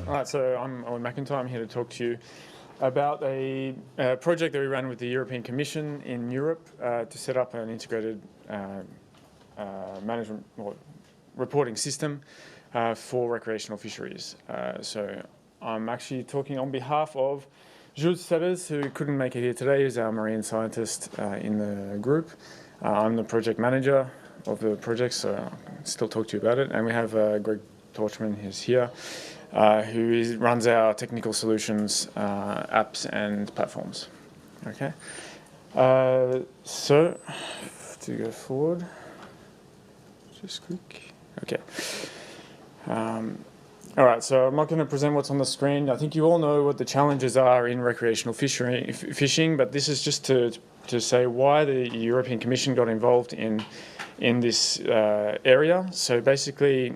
All right, so I'm Owen McIntyre. I'm here to talk to you about a project that we ran with the European Commission in Europe to set up an integrated management or reporting system for recreational fisheries. So I'm actually talking on behalf of Jules Sellers, who couldn't make it here today. He's our marine scientist in the group. I'm the project manager of the project, so I'll still talk to you about it. And we have Greg Torchman, who's here, who runs our technical solutions, apps and platforms. Okay, so to go forward, just quick. Okay. All right, so I'm not going to present what's on the screen. I think you all know what the challenges are in recreational fishing, but this is just to say why the European Commission got involved in this area. So basically,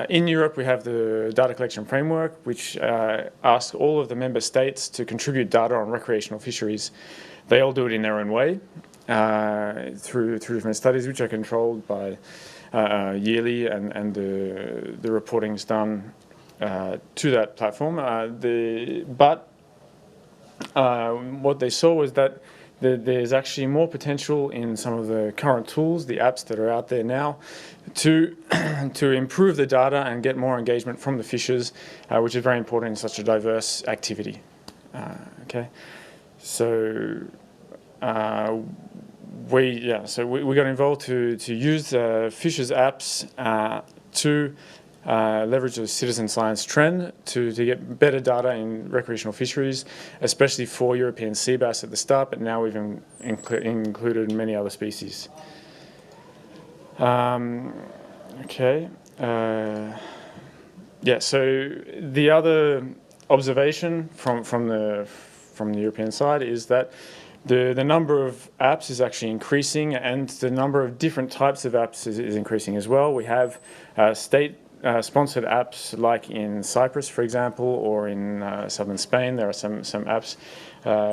in Europe, we have the data collection framework, which asks all of the member states to contribute data on recreational fisheries. They all do it in their own way through different studies, which are controlled by yearly, and the reporting is done to that platform. But what they saw was that there's actually more potential in some of the current tools, the apps that are out there now, to improve the data and get more engagement from the fishers, which is very important in such a diverse activity. Okay, so we got involved to use fishers apps to leverage the citizen science trend to get better data in recreational fisheries, especially for European sea bass at the start, but now we've included many other species. Okay. So the other observation from the European side is that the number of apps is actually increasing, and the number of different types of apps is increasing as well. We have sponsored apps like in Cyprus, for example, or in southern Spain. There are some apps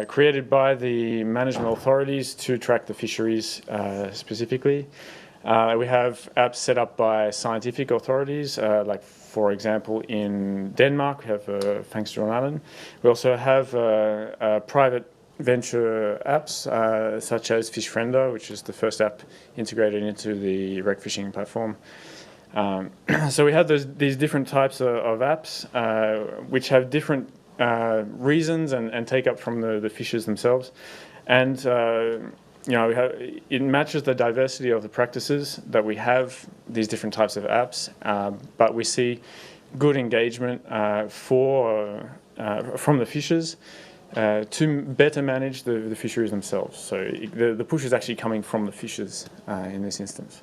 created by the management authorities to track the fisheries specifically. We have apps set up by scientific authorities, like for example in Denmark, we have Fangstrom Allen. We also have private venture apps such as Fish Friender, which is the first app integrated into the rec fishing platform. So we have these different types of apps which have different reasons and take up from the fishers themselves, and it matches the diversity of the practices that we have, these different types of apps, but we see good engagement from the fishers to better manage the fisheries themselves. So the push is actually coming from the fishers in this instance.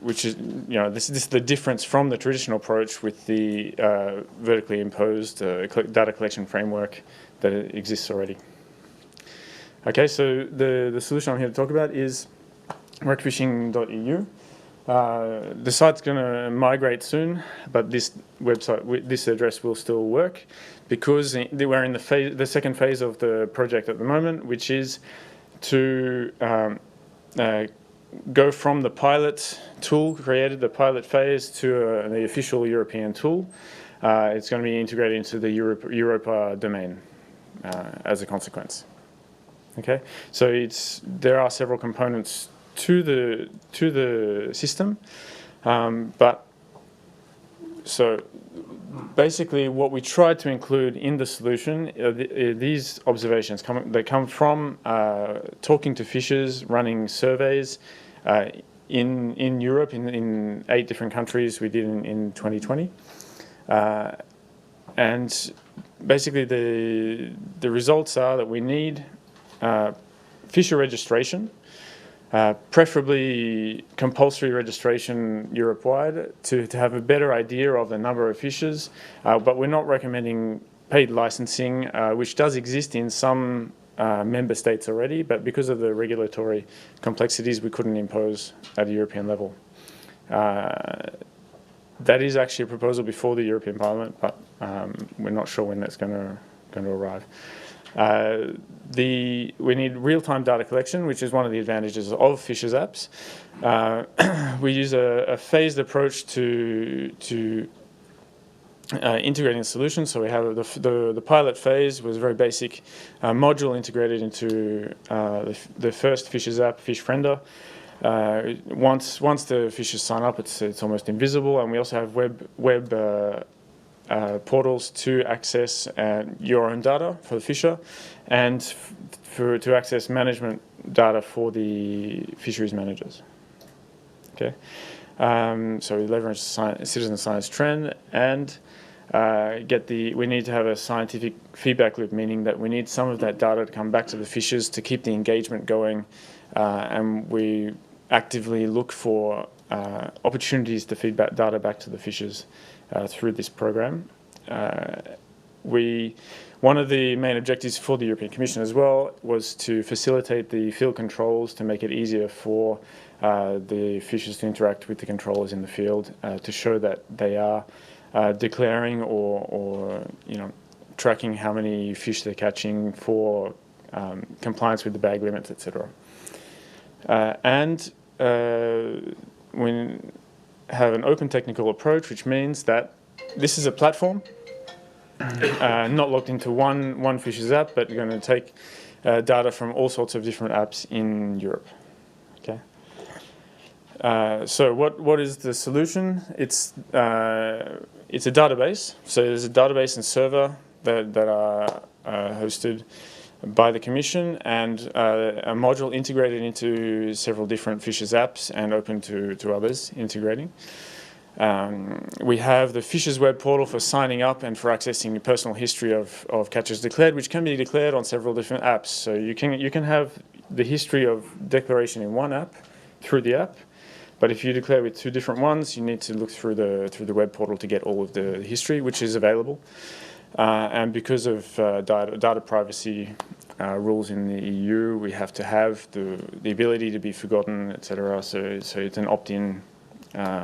Which is, this is the difference from the traditional approach with the vertically imposed data collection framework that exists already. Okay, so the solution I'm here to talk about is recfishing.eu. The site's going to migrate soon, but this website, this address will still work because we're in the second phase of the project at the moment, which is to go from the pilot tool created, the pilot phase, to the official European tool. It's going to be integrated into the Europa domain as a consequence. Okay, so there are several components to the system, but so basically what we tried to include in the solution, these observations come from talking to fishers, running surveys in Europe, in 8 different countries we did in 2020. And basically the results are that we need fisher registration, preferably compulsory registration Europe-wide to have a better idea of the number of fishers, but we're not recommending paid licensing, which does exist in some member states already, but because of the regulatory complexities we couldn't impose at a European level. That is actually a proposal before the European Parliament, but we're not sure when that's going to arrive. We need real-time data collection, which is one of the advantages of Fisheries apps. We use a phased approach to integrating solutions. So we have the pilot phase was a very basic module integrated into the first Fisheries app, Fish Friender. Once the fishers sign up, it's almost invisible, and we also have web portals to access your own data for the fisher, and to access management data for the fisheries managers. Okay, so we leverage citizen science trend and we need to have a scientific feedback loop, meaning that we need some of that data to come back to the fishers to keep the engagement going, and we actively look for opportunities to feed back data back to the fishers through this program. One of the main objectives for the European Commission as well was to facilitate the field controls to make it easier for the fishers to interact with the controllers in the field, to show that they are declaring or tracking how many fish they're catching for compliance with the bag limits, etc. And we have an open technical approach, which means that this is a platform, not locked into one Fisheries app, but you're going to take data from all sorts of different apps in Europe. Okay. So what is the solution? It's a database. So there's a database and server that are hosted by the Commission, and a module integrated into several different Fisheries apps and open to others integrating. We have the Fisheries web portal for signing up and for accessing the personal history of catches declared, which can be declared on several different apps. So you can have the history of declaration in one app through the app, but if you declare with two different ones, you need to look through the web portal to get all of the history, which is available. And because of data privacy rules in the EU, we have to have the ability to be forgotten, etc. So it's an opt-in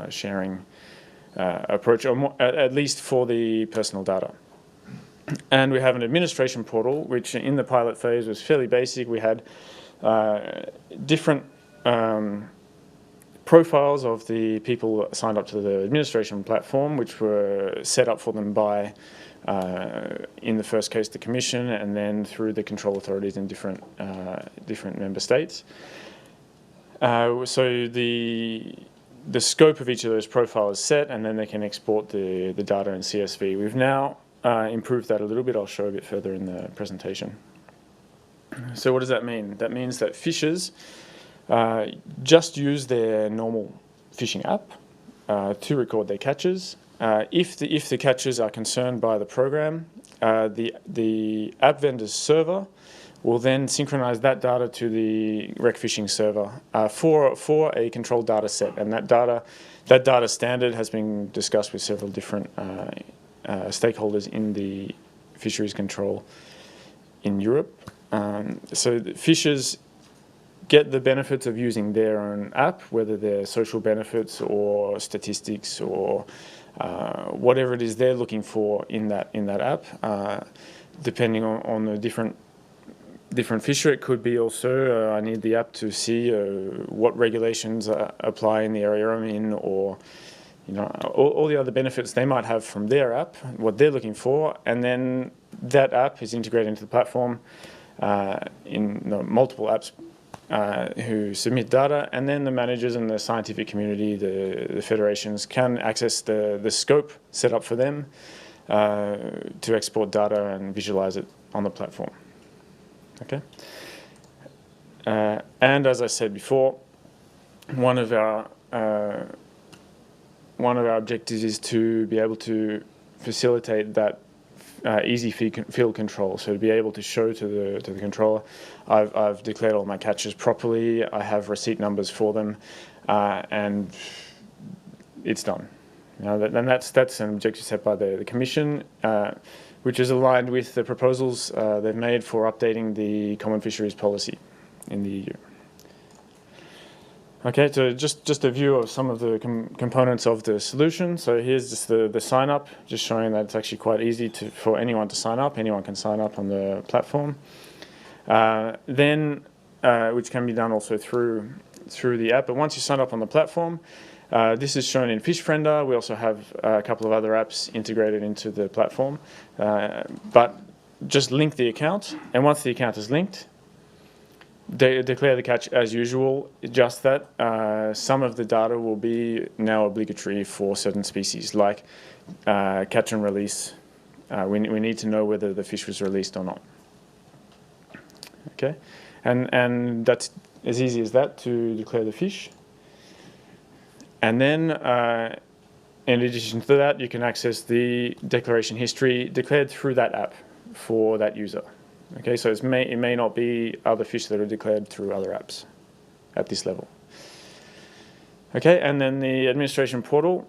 sharing approach, or more, at least for the personal data. And we have an administration portal, which in the pilot phase was fairly basic. We had different profiles of the people signed up to the administration platform, which were set up for them by, in the first case, the Commission, and then through the control authorities in different member states. So the scope of each of those profiles is set, and then they can export the data in CSV. We've now improved that a little bit. I'll show a bit further in the presentation. So what does that mean? That means that fishers just use their normal fishing app to record their catches. If the catches are concerned by the program, the app vendor's server will then synchronize that data to the rec fishing server for a controlled data set, and that data standard has been discussed with several different stakeholders in the fisheries control in Europe. So the fishers get the benefits of using their own app, whether they're social benefits or statistics or whatever it is they're looking for in that app, depending on the different fisher. It could be also I need the app to see what regulations apply in the area I'm in, or all the other benefits they might have from their app, what they're looking for, and then that app is integrated into the platform in multiple apps who submit data, and then the managers and the scientific community, the federations, can access the scope set up for them to export data and visualize it on the platform. Okay. And as I said before, one of our objectives is to be able to facilitate that easy field control. So to be able to show to the controller, I've declared all my catches properly, I have receipt numbers for them, and it's done. And that's an objective set by the Commission, which is aligned with the proposals they've made for updating the Common Fisheries Policy in the EU. Okay, so just a view of some of the components of the solution. So here's just the sign up, just showing that it's actually quite easy for anyone to sign up. Anyone can sign up on the platform. Which can be done also through the app. But once you sign up on the platform, this is shown in FishFriender. We also have a couple of other apps integrated into the platform. But just link the account, and once the account is linked, declare the catch as usual, just that some of the data will be now obligatory for certain species, like catch and release. We need to know whether the fish was released or not. Okay, and that's as easy as that to declare the fish. And then, in addition to that, you can access the declaration history declared through that app for that user. Okay, so it may not be other fish that are declared through other apps at this level. Okay, and then the administration portal.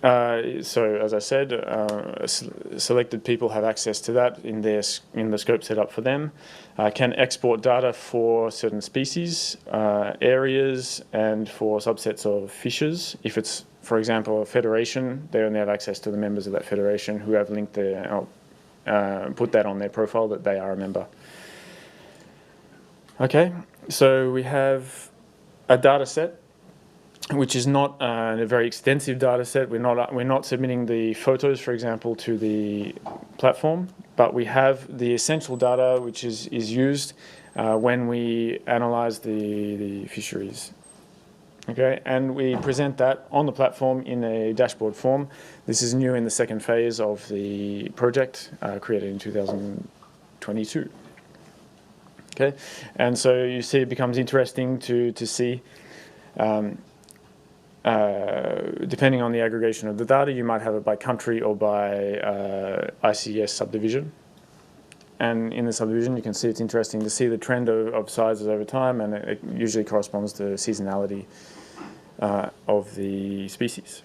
So as I said, selected people have access to that in the scope set up for them. Can export data for certain species, areas, and for subsets of fishes. If it's, for example, a federation, they only have access to the members of that federation who have linked put that on their profile that they are a member. Okay, so we have a data set, which is not a very extensive data set. We're not submitting the photos, for example, to the platform, but we have the essential data which is used when we analyze the fisheries. Okay, and we present that on the platform in a dashboard form. This is new in the second phase of the project, created in 2022. Okay, and so you see it becomes interesting to see, depending on the aggregation of the data, you might have it by country or by ICS subdivision. And in the subdivision, you can see it's interesting to see the trend of sizes over time, and it usually corresponds to seasonality of the species.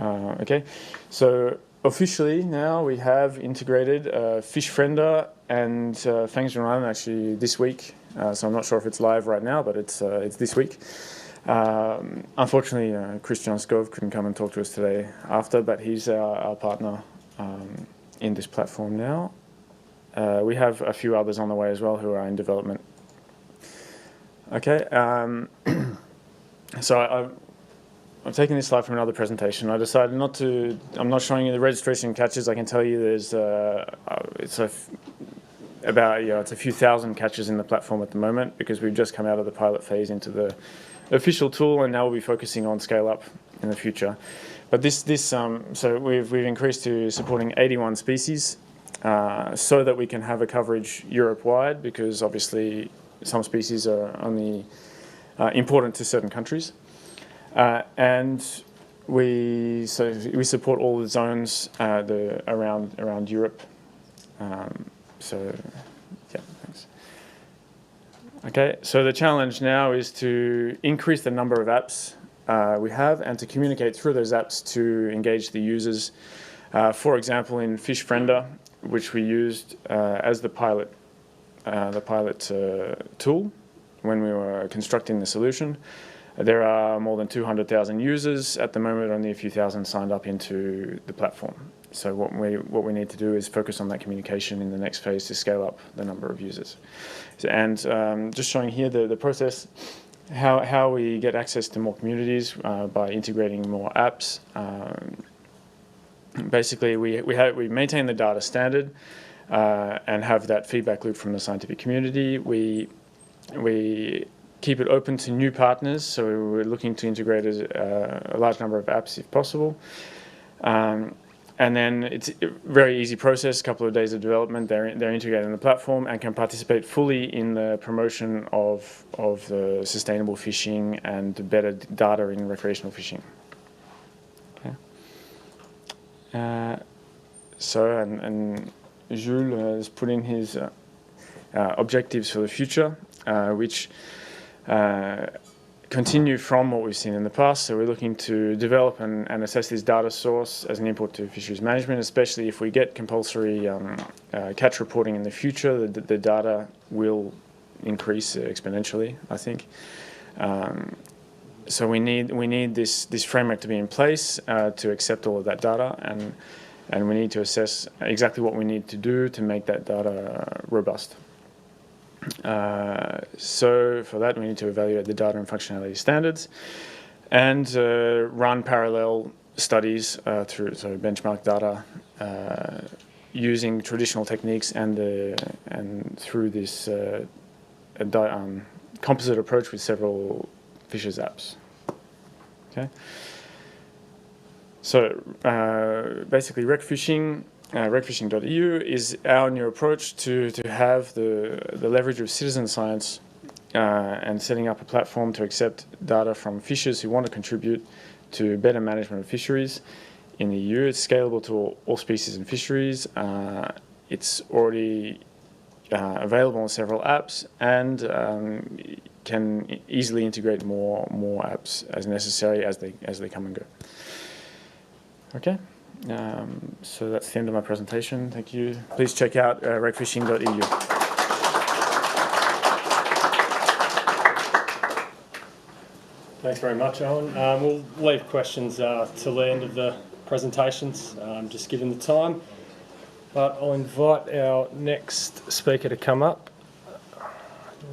Okay, so officially now we have integrated FishFriender and Fangs Run actually this week. So I'm not sure if it's live right now, but it's this week. Unfortunately, Christian Skov couldn't come and talk to us today after, but he's our partner in this platform now. We have a few others on the way as well who are in development. Okay, so I'm taking this slide from another presentation. I decided not to. I'm not showing you the registration catches. I can tell you there's it's a few thousand catches in the platform at the moment because we've just come out of the pilot phase into the official tool, and now we'll be focusing on scale up in the future. But so we've increased to supporting 81 species, so that we can have a coverage Europe-wide, because obviously some species are only important to certain countries, and we support all the zones around Europe. So yeah, thanks. Okay, so the challenge now is to increase the number of apps we have and to communicate through those apps to engage the users. For example, in FishFriender, which we used as the pilot tool when we were constructing the solution, there are more than 200,000 users at the moment. Only a few thousand signed up into the platform. So what we need to do is focus on that communication in the next phase to scale up the number of users. And just showing here the process, how we get access to more communities by integrating more apps. Basically, we maintain the data standard and have that feedback loop from the scientific community. We keep it open to new partners, so we're looking to integrate a large number of apps if possible. And then it's a very easy process, a couple of days of development. They're integrated in the platform and can participate fully in the promotion of the sustainable fishing and better data in recreational fishing. Okay. And Jules has put in his objectives for the future, which continue from what we've seen in the past. So we're looking to develop and assess this data source as an input to fisheries management, especially if we get compulsory catch reporting in the future. The data will increase exponentially, I think. So we need this framework to be in place to accept all of that data, and we need to assess exactly what we need to do to make that data robust. So for that, we need to evaluate the data and functionality standards, and run parallel studies through benchmark data using traditional techniques and through this composite approach with several Fisheries apps. Okay. So basically, recfishing.eu is our new approach to have the leverage of citizen science and setting up a platform to accept data from fishers who want to contribute to better management of fisheries in the EU. It's scalable to all species and fisheries. It's already available on several apps, and can easily integrate more apps as necessary as they come and go. Okay, so that's the end of my presentation. Thank you. Please check out recfishing.eu. Thanks very much, Owen. We'll leave questions till the end of the presentations, just given the time. But I'll invite our next speaker to come up,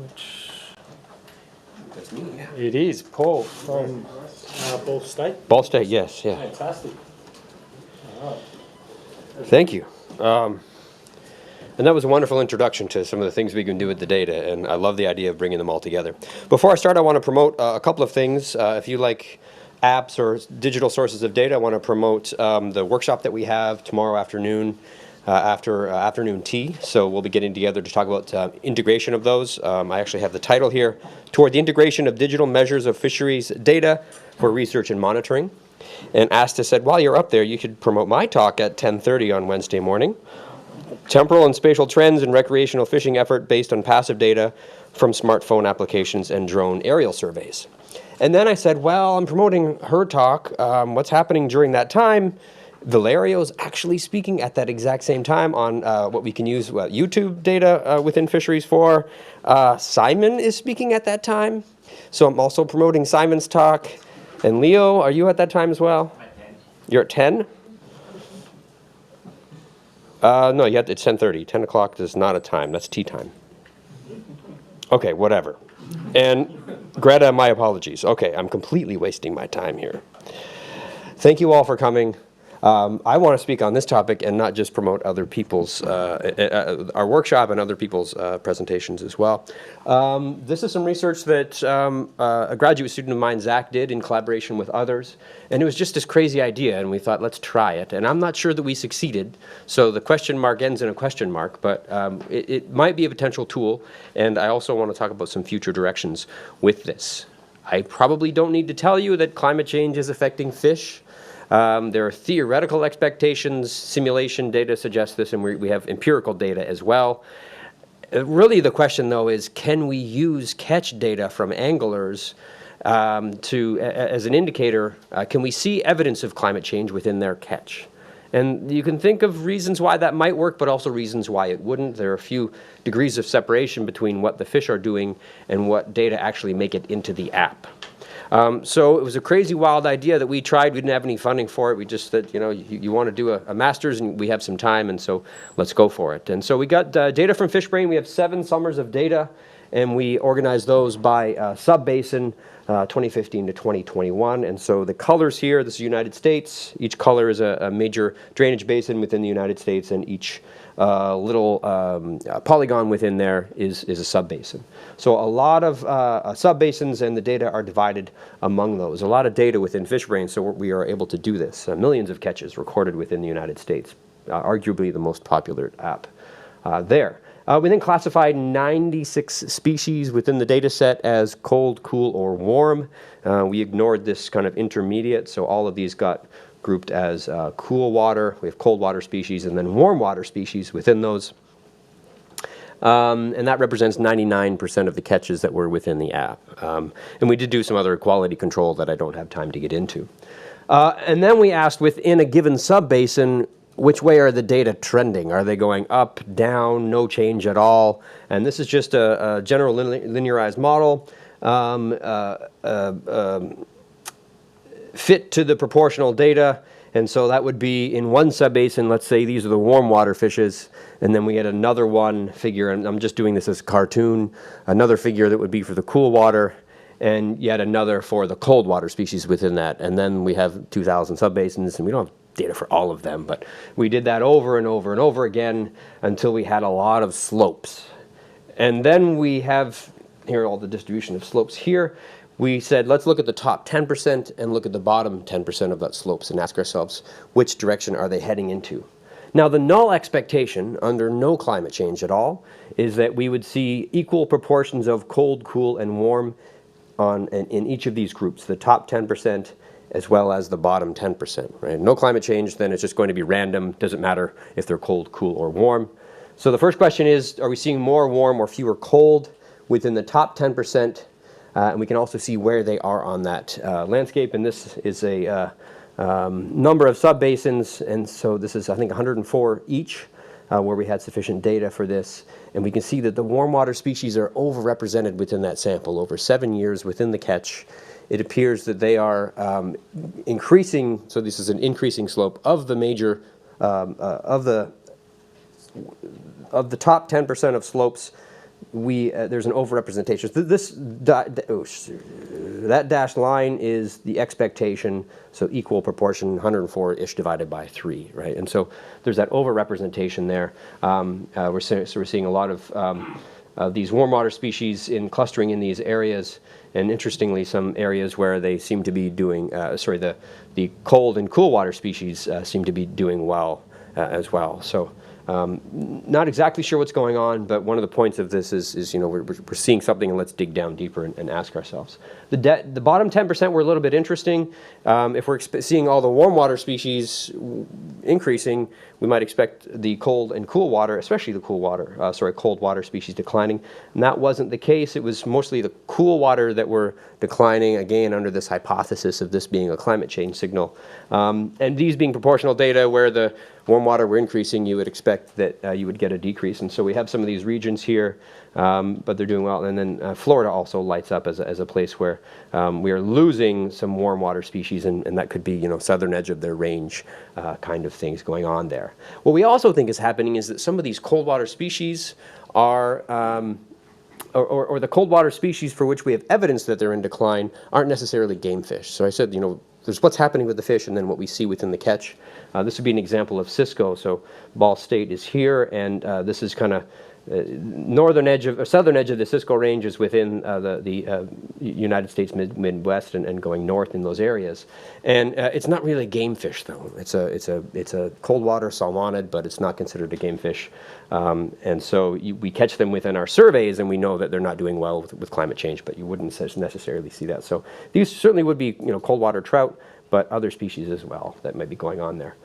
which That's me. it is Paul from Ball State. Ball State, yes, yeah. Fantastic. All right. Thank you. And that was a wonderful introduction to some of the things we can do with the data, and I love the idea of bringing them all together. Before I start, I want to promote a couple of things. If you like apps or digital sources of data, I want to promote the workshop that we have tomorrow afternoon after afternoon tea. So we'll be getting together to talk about integration of those. I actually have the title here, Toward the Integration of Digital Measures of Fisheries Data for Research and Monitoring. And Asta said, while you're up there, you should promote my talk at 10:30 on Wednesday morning. Temporal and spatial trends in recreational fishing effort based on passive data from smartphone applications and drone aerial surveys. And then I said, well, I'm promoting her talk. What's happening during that time? Valerio's actually speaking at that exact same time on what we can use YouTube data within fisheries for. Simon is speaking at that time. So I'm also promoting Simon's talk. And Leo, are you at that time as well? At 10. You're at 10? No, it's 10:30. 10 o'clock is not a time. That's tea time. Okay, whatever. And Greta, my apologies. Okay, I'm completely wasting my time here. Thank you all for coming. I want to speak on this topic and not just promote other people's, our workshop and other people's presentations as well. This is some research that a graduate student of mine, Zach, did in collaboration with others. And it was just this crazy idea, and we thought, let's try it. And I'm not sure that we succeeded. So the question mark ends in a question mark, but it might be a potential tool. And I also want to talk about some future directions with this. I probably don't need to tell you that climate change is affecting fish. There are theoretical expectations, simulation data suggests this, and we have empirical data as well. Really the question though is, can we use catch data from anglers as an indicator? Can we see evidence of climate change within their catch? And you can think of reasons why that might work, but also reasons why it wouldn't. There are a few degrees of separation between what the fish are doing and what data actually make it into the app. So it was a crazy, wild idea that we tried. We didn't have any funding for it. We just said, you want to do a master's and we have some time, and so let's go for it. And so we got data from FishBrain. We have 7 summers of data, and we organized those by sub-basin, 2015 to 2021. And so the colors here, this is United States. Each color is a major drainage basin within the United States, and each little polygon within there is a sub-basin. So a lot of sub-basins, and the data are divided among those. A lot of data within FishBrain, so we are able to do this. Millions of catches recorded within the United States, arguably the most popular app there. We then classified 96 species within the data set as cold, cool, or warm. We ignored this kind of intermediate, so all of these got grouped as cool water. We have cold water species and then warm water species within those. And that represents 99% of the catches that were within the app. And we did do some other quality control that I don't have time to get into. And then we asked, within a given sub-basin, which way are the data trending? Are they going up, down, no change at all? And this is just a general linearized model. Fit to the proportional data, and so that would be in one subbasin. Let's say these are the warm water fishes, and then we had another one figure, and I'm just doing this as a cartoon, another figure that would be for the cool water, and yet another for the cold water species within that. And then we have 2,000 subbasins, and we don't have data for all of them, but we did that over and over and over again until we had a lot of slopes. And then we have here all the distribution of slopes here. We said, let's look at the top 10% and look at the bottom 10% of that slopes and ask ourselves, which direction are they heading into? Now, the null expectation under no climate change at all is that we would see equal proportions of cold, cool, and warm in each of these groups, the top 10% as well as the bottom 10%. Right? No climate change, then it's just going to be random. Doesn't matter if they're cold, cool, or warm. So the first question is, are we seeing more warm or fewer cold within the top 10%? And we can also see where they are on that landscape. And this is a number of subbasins. And so this is, I think, 104 each, where we had sufficient data for this. And we can see that the warm water species are overrepresented within that sample. Over 7 years within the catch, it appears that they are increasing. So this is an increasing slope of the major, of the top 10% of slopes. There's an overrepresentation. That dashed line is the expectation, so equal proportion, 104-ish divided by 3, right? And so there's that overrepresentation there. We're seeing a lot of these warm water species clustering in these areas, and interestingly, some areas where they seem to be doing, the cold and cool water species seem to be doing well as well. So. Not exactly sure what's going on, but one of the points of this is we're seeing something, and let's dig down deeper and ask ourselves. The bottom 10% were a little bit interesting. If we're seeing all the warm water species increasing, we might expect the cold and cool water, especially the cold water species declining. And that wasn't the case. It was mostly the cool water that were declining, again, under this hypothesis of this being a climate change signal. And these being proportional data where the warm water were increasing, you would expect that you would get a decrease. And so we have some of these regions here, but they're doing well. And then Florida also lights up as a place where we are losing some warm water species, and that could be southern edge of their range kind of things going on there. What we also think is happening is that some of these cold water species are or the cold water species for which we have evidence that they're in decline aren't necessarily game fish. So I said, there's what's happening with the fish and then what we see within the catch. This would be an example of Cisco. So Ball State is here, and this is kind of southern edge of the Cisco Range is within the United States Midwest and going north in those areas. And it's not really a game fish, though. It's a cold water salmonid, but it's not considered a game fish. And so we catch them within our surveys, and we know that they're not doing well with climate change, but you wouldn't necessarily see that. So these certainly would be cold water trout, but other species as well that might be going on there.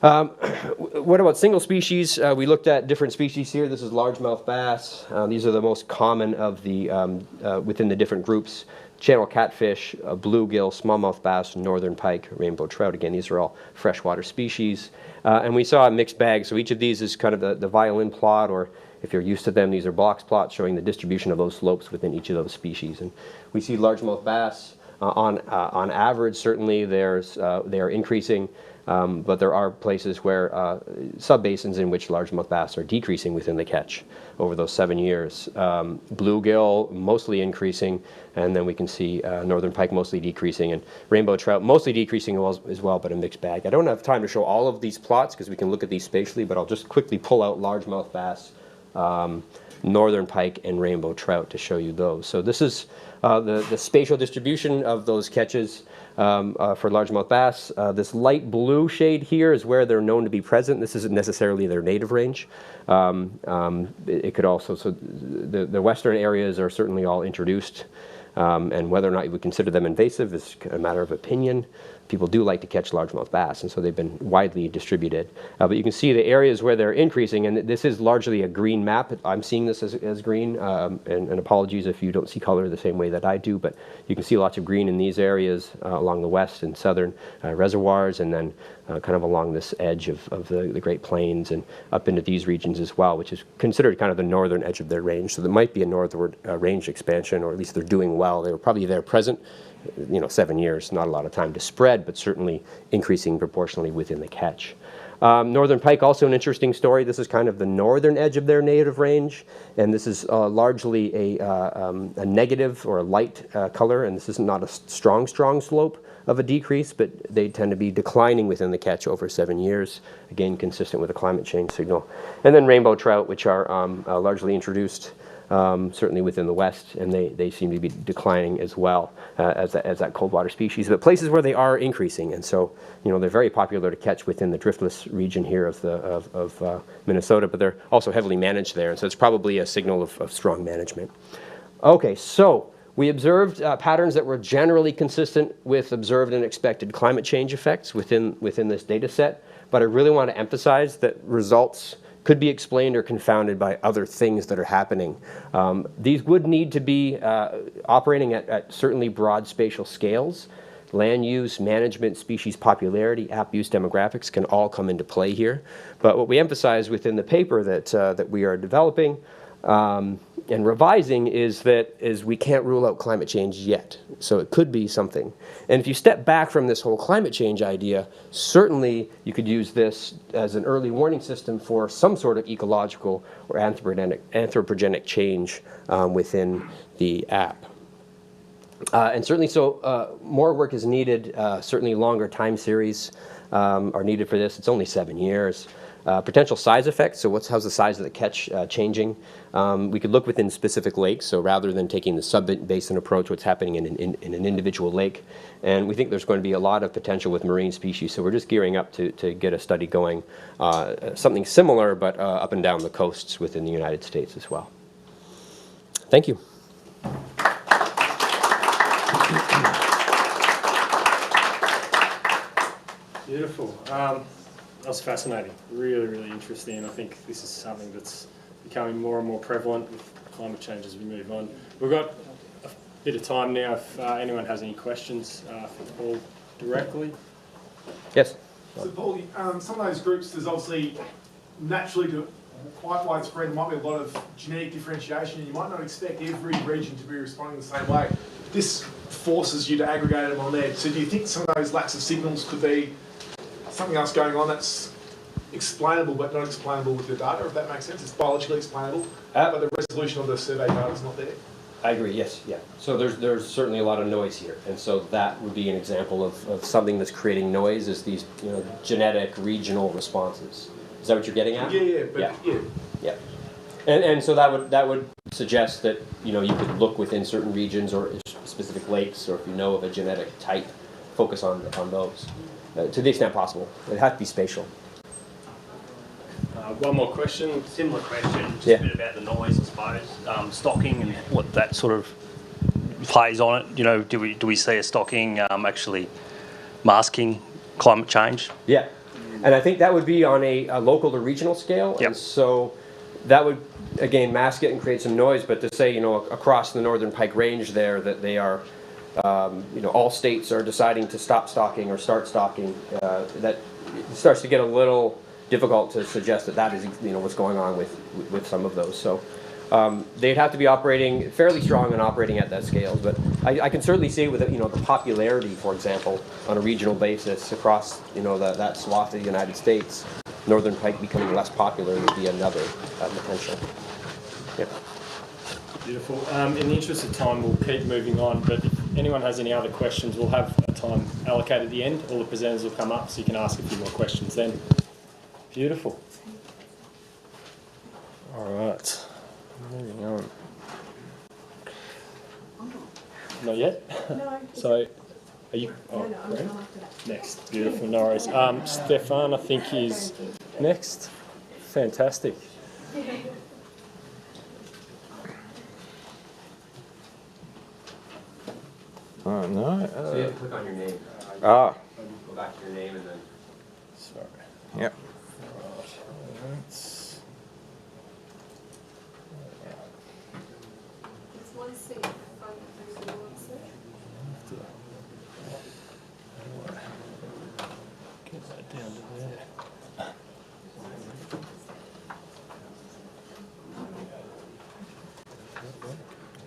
What about single species? We looked at different species here. This is largemouth bass. These are the most common of the within the different groups. Channel catfish, bluegill, smallmouth bass, northern pike, rainbow trout. Again, these are all freshwater species. And we saw a mixed bag. So each of these is kind of the violin plot, or if you're used to them, these are box plots showing the distribution of those slopes within each of those species. And we see largemouth bass on average. Certainly, they are increasing. But there are places where subbasins in which largemouth bass are decreasing within the catch over those 7 years. Bluegill mostly increasing, and then we can see northern pike mostly decreasing, and rainbow trout mostly decreasing as well, but a mixed bag. I don't have time to show all of these plots because we can look at these spatially, but I'll just quickly pull out largemouth bass, northern pike, and rainbow trout to show you those. So this is the spatial distribution of those catches. For largemouth bass. This light blue shade here is where they're known to be present. This isn't necessarily their native range. It could also, so the western areas are certainly all introduced, and whether or not you would consider them invasive is a matter of opinion. people do like to catch largemouth bass, and so they've been widely distributed. But you can see the areas where they're increasing, and this is largely a green map. I'm seeing this as green, and apologies if you don't see color the same way that I do, but you can see lots of green in these areas along the west and southern reservoirs, and then kind of along this edge of the Great Plains and up into these regions as well, which is considered kind of the northern edge of their range. So there might be a northward range expansion, or at least they're doing well. They were probably there present. 7 years, not a lot of time to spread, but certainly increasing proportionally within the catch. Northern pike, also an interesting story. This is kind of the northern edge of their native range, and this is largely a negative or a light color, and this is not a strong slope of a decrease, but they tend to be declining within the catch over 7 years, again consistent with a climate change signal. And then rainbow trout, which are largely introduced certainly within the West, and they seem to be declining as well as that cold water species. But places where they are increasing, and so they're very popular to catch within the driftless region here of Minnesota, but they're also heavily managed there, and so it's probably a signal of strong management. Okay, so we observed patterns that were generally consistent with observed and expected climate change effects within this data set, but I really want to emphasize that results could be explained or confounded by other things that are happening. These would need to be operating at certainly broad spatial scales. Land use, management, species popularity, app use, demographics can all come into play here. But what we emphasize within the paper that we are developing and revising is we can't rule out climate change yet. So it could be something. And if you step back from this whole climate change idea, certainly you could use this as an early warning system for some sort of ecological or anthropogenic change within the app. And certainly more work is needed, certainly longer time series are needed for this. It's only 7 years. Potential size effects, so how's the size of the catch changing? We could look within specific lakes, so rather than taking the sub-basin approach, what's happening in an individual lake. And we think there's going to be a lot of potential with marine species, so we're just gearing up to get a study going, something similar, but up and down the coasts within the United States as well. Thank you. Beautiful. That was fascinating. Really, really interesting. And I think this is something that's becoming more and more prevalent with climate change as we move on. We've got a bit of time now if anyone has any questions for Paul directly. Yes. So Paul, some of those groups, there's obviously naturally quite widespread, there might be a lot of genetic differentiation, and you might not expect every region to be responding the same way. This forces you to aggregate them on there. So do you think some of those lacks of signals could be something else going on that's explainable but not explainable with the data, if that makes sense? It's biologically explainable, but the resolution of the survey data is not there. I agree, yes, yeah. So there's certainly a lot of noise here, and so that would be an example of something that's creating noise, is these genetic regional responses. Is that what you're getting at? Yeah. And so that would suggest that you could look within certain regions or specific lakes, or if you know of a genetic type, focus on those to the extent possible. It has to be spatial. One more question. Similar question, just a bit about the noise, I suppose. Stocking and what that sort of plays on it. Do we see a stocking actually masking climate change? Yeah, and I think that would be on a local or regional scale. Yep. And so that would again mask it and create some noise. But to say across the Northern Pike Range there that they are all states are deciding to stop stocking or start stocking, that starts to get a little difficult to suggest that is what's going on with some of those. So they'd have to be operating fairly strong and operating at that scale. But I can certainly see with the popularity, for example, on a regional basis across that swath of the United States, Northern Pike becoming less popular would be another potential. Yeah. Beautiful. In the interest of time, we'll keep moving on, but if anyone has any other questions, we'll have a time allocated at the end. All the presenters will come up, so you can ask a few more questions then. Beautiful. All right. Moving on. Not yet? No. So, are you? Oh, no, I'm after that. Next. Beautiful. No worries. Stefan, I think, is next. Fantastic. Oh, no. So you have to click on your name. Ah. back to your name and then. Sorry. Yep. Right. That's- It's one seat. One seat. Get that down to there.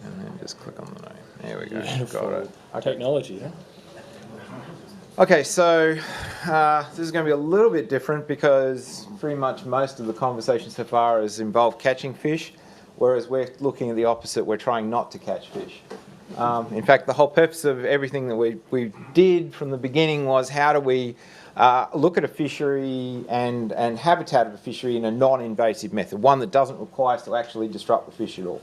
And then just click on the name. There we go. Beautiful. Got it. Technology, huh? Okay, so this is going to be a little bit different because pretty much most of the conversation so far has involved catching fish, whereas we're looking at the opposite. We're trying not to catch fish. In fact, the whole purpose of everything that we did from the beginning was how do we look at a fishery and habitat of a fishery in a non-invasive method, one that doesn't require us to actually disrupt the fish at all.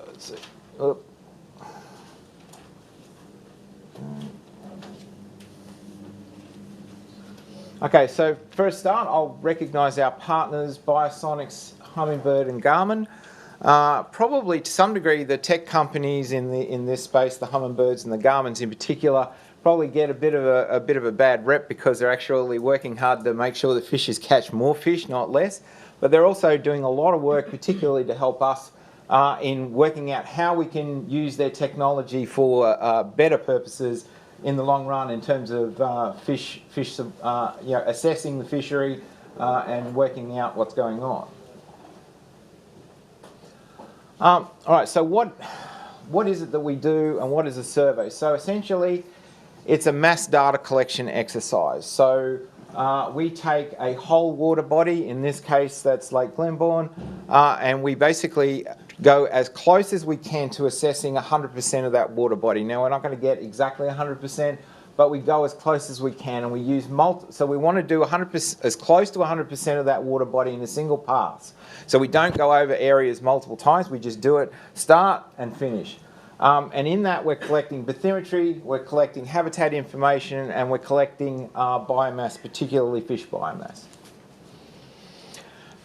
Let's see. Oh. Okay, so for a start, I'll recognise our partners, Biosonics, Hummingbird and Garmin. Probably to some degree the tech companies in this space, the Hummingbirds and the Garmins in particular, probably get a bit of a bad rep because they're actually working hard to make sure that fishers catch more fish, not less. But they're also doing a lot of work, particularly to help us in working out how we can use their technology for better purposes in the long run in terms of assessing the fishery and working out what's going on. All right, so what is it that we do and what is a survey? So essentially, it's a mass data collection exercise. So we take a whole water body, in this case that's Lake Glenbourne, and we basically go as close as we can to assessing 100% of that water body. Now we're not going to get exactly 100%, but we go as close as we can, and we use so we want to do 100%, as close to 100% of that water body in a single pass. So we don't go over areas multiple times, we just do it start and finish. And in that we're collecting bathymetry, we're collecting habitat information, and we're collecting biomass, particularly fish biomass.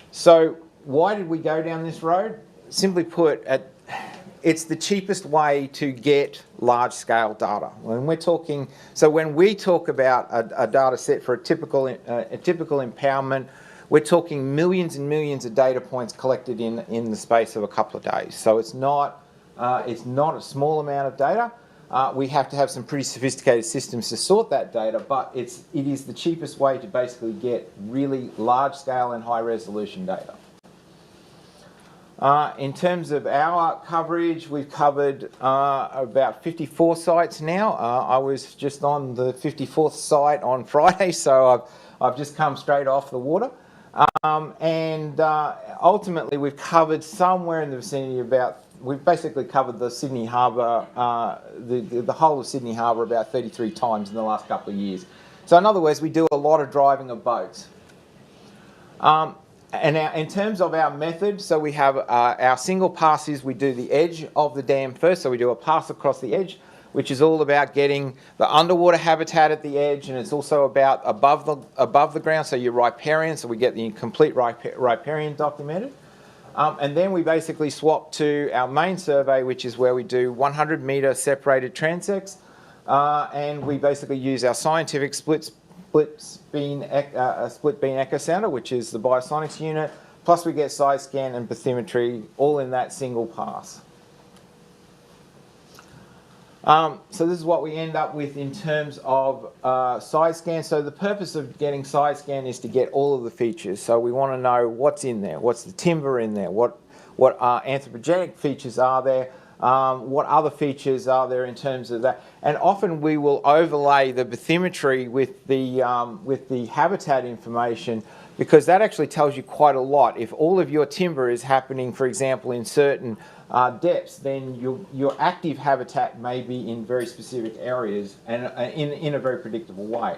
So why did we go down this road? Simply put, it's the cheapest way to get large-scale data. When we talk about a data set for a typical impoundment, we're talking millions and millions of data points collected in the space of a couple of days. So it's not a small amount of data. We have to have some pretty sophisticated systems to sort that data, but it is the cheapest way to basically get really large-scale and high-resolution data. In terms of our coverage, we've covered about 54 sites now. I was just on the 54th site on Friday, so I've just come straight off the water. Ultimately, we've covered somewhere in the vicinity we've basically covered the Sydney Harbour, the whole of Sydney Harbour about 33 times in the last couple of years. So in other words, we do a lot of driving of boats. And in terms of our method, so we have our single passes, we do the edge of the dam first, so we do a pass across the edge, which is all about getting the underwater habitat at the edge, and it's also about above the ground, so your riparian, so we get the complete riparian documented. And then we basically swap to our main survey, which is where we do 100-metre separated transects, and we basically use our scientific split beam Echosounder, which is the Biosonics unit, plus we get side scan and bathymetry all in that single pass. So this is what we end up with in terms of side scan. So the purpose of getting side scan is to get all of the features. So we want to know what's in there, what's the timber in there, what anthropogenic features are there, what other features are there in terms of that. And often we will overlay the bathymetry with the habitat information, because that actually tells you quite a lot. If all of your timber is happening, for example, in certain depths, then your active habitat may be in very specific areas and in a very predictable way.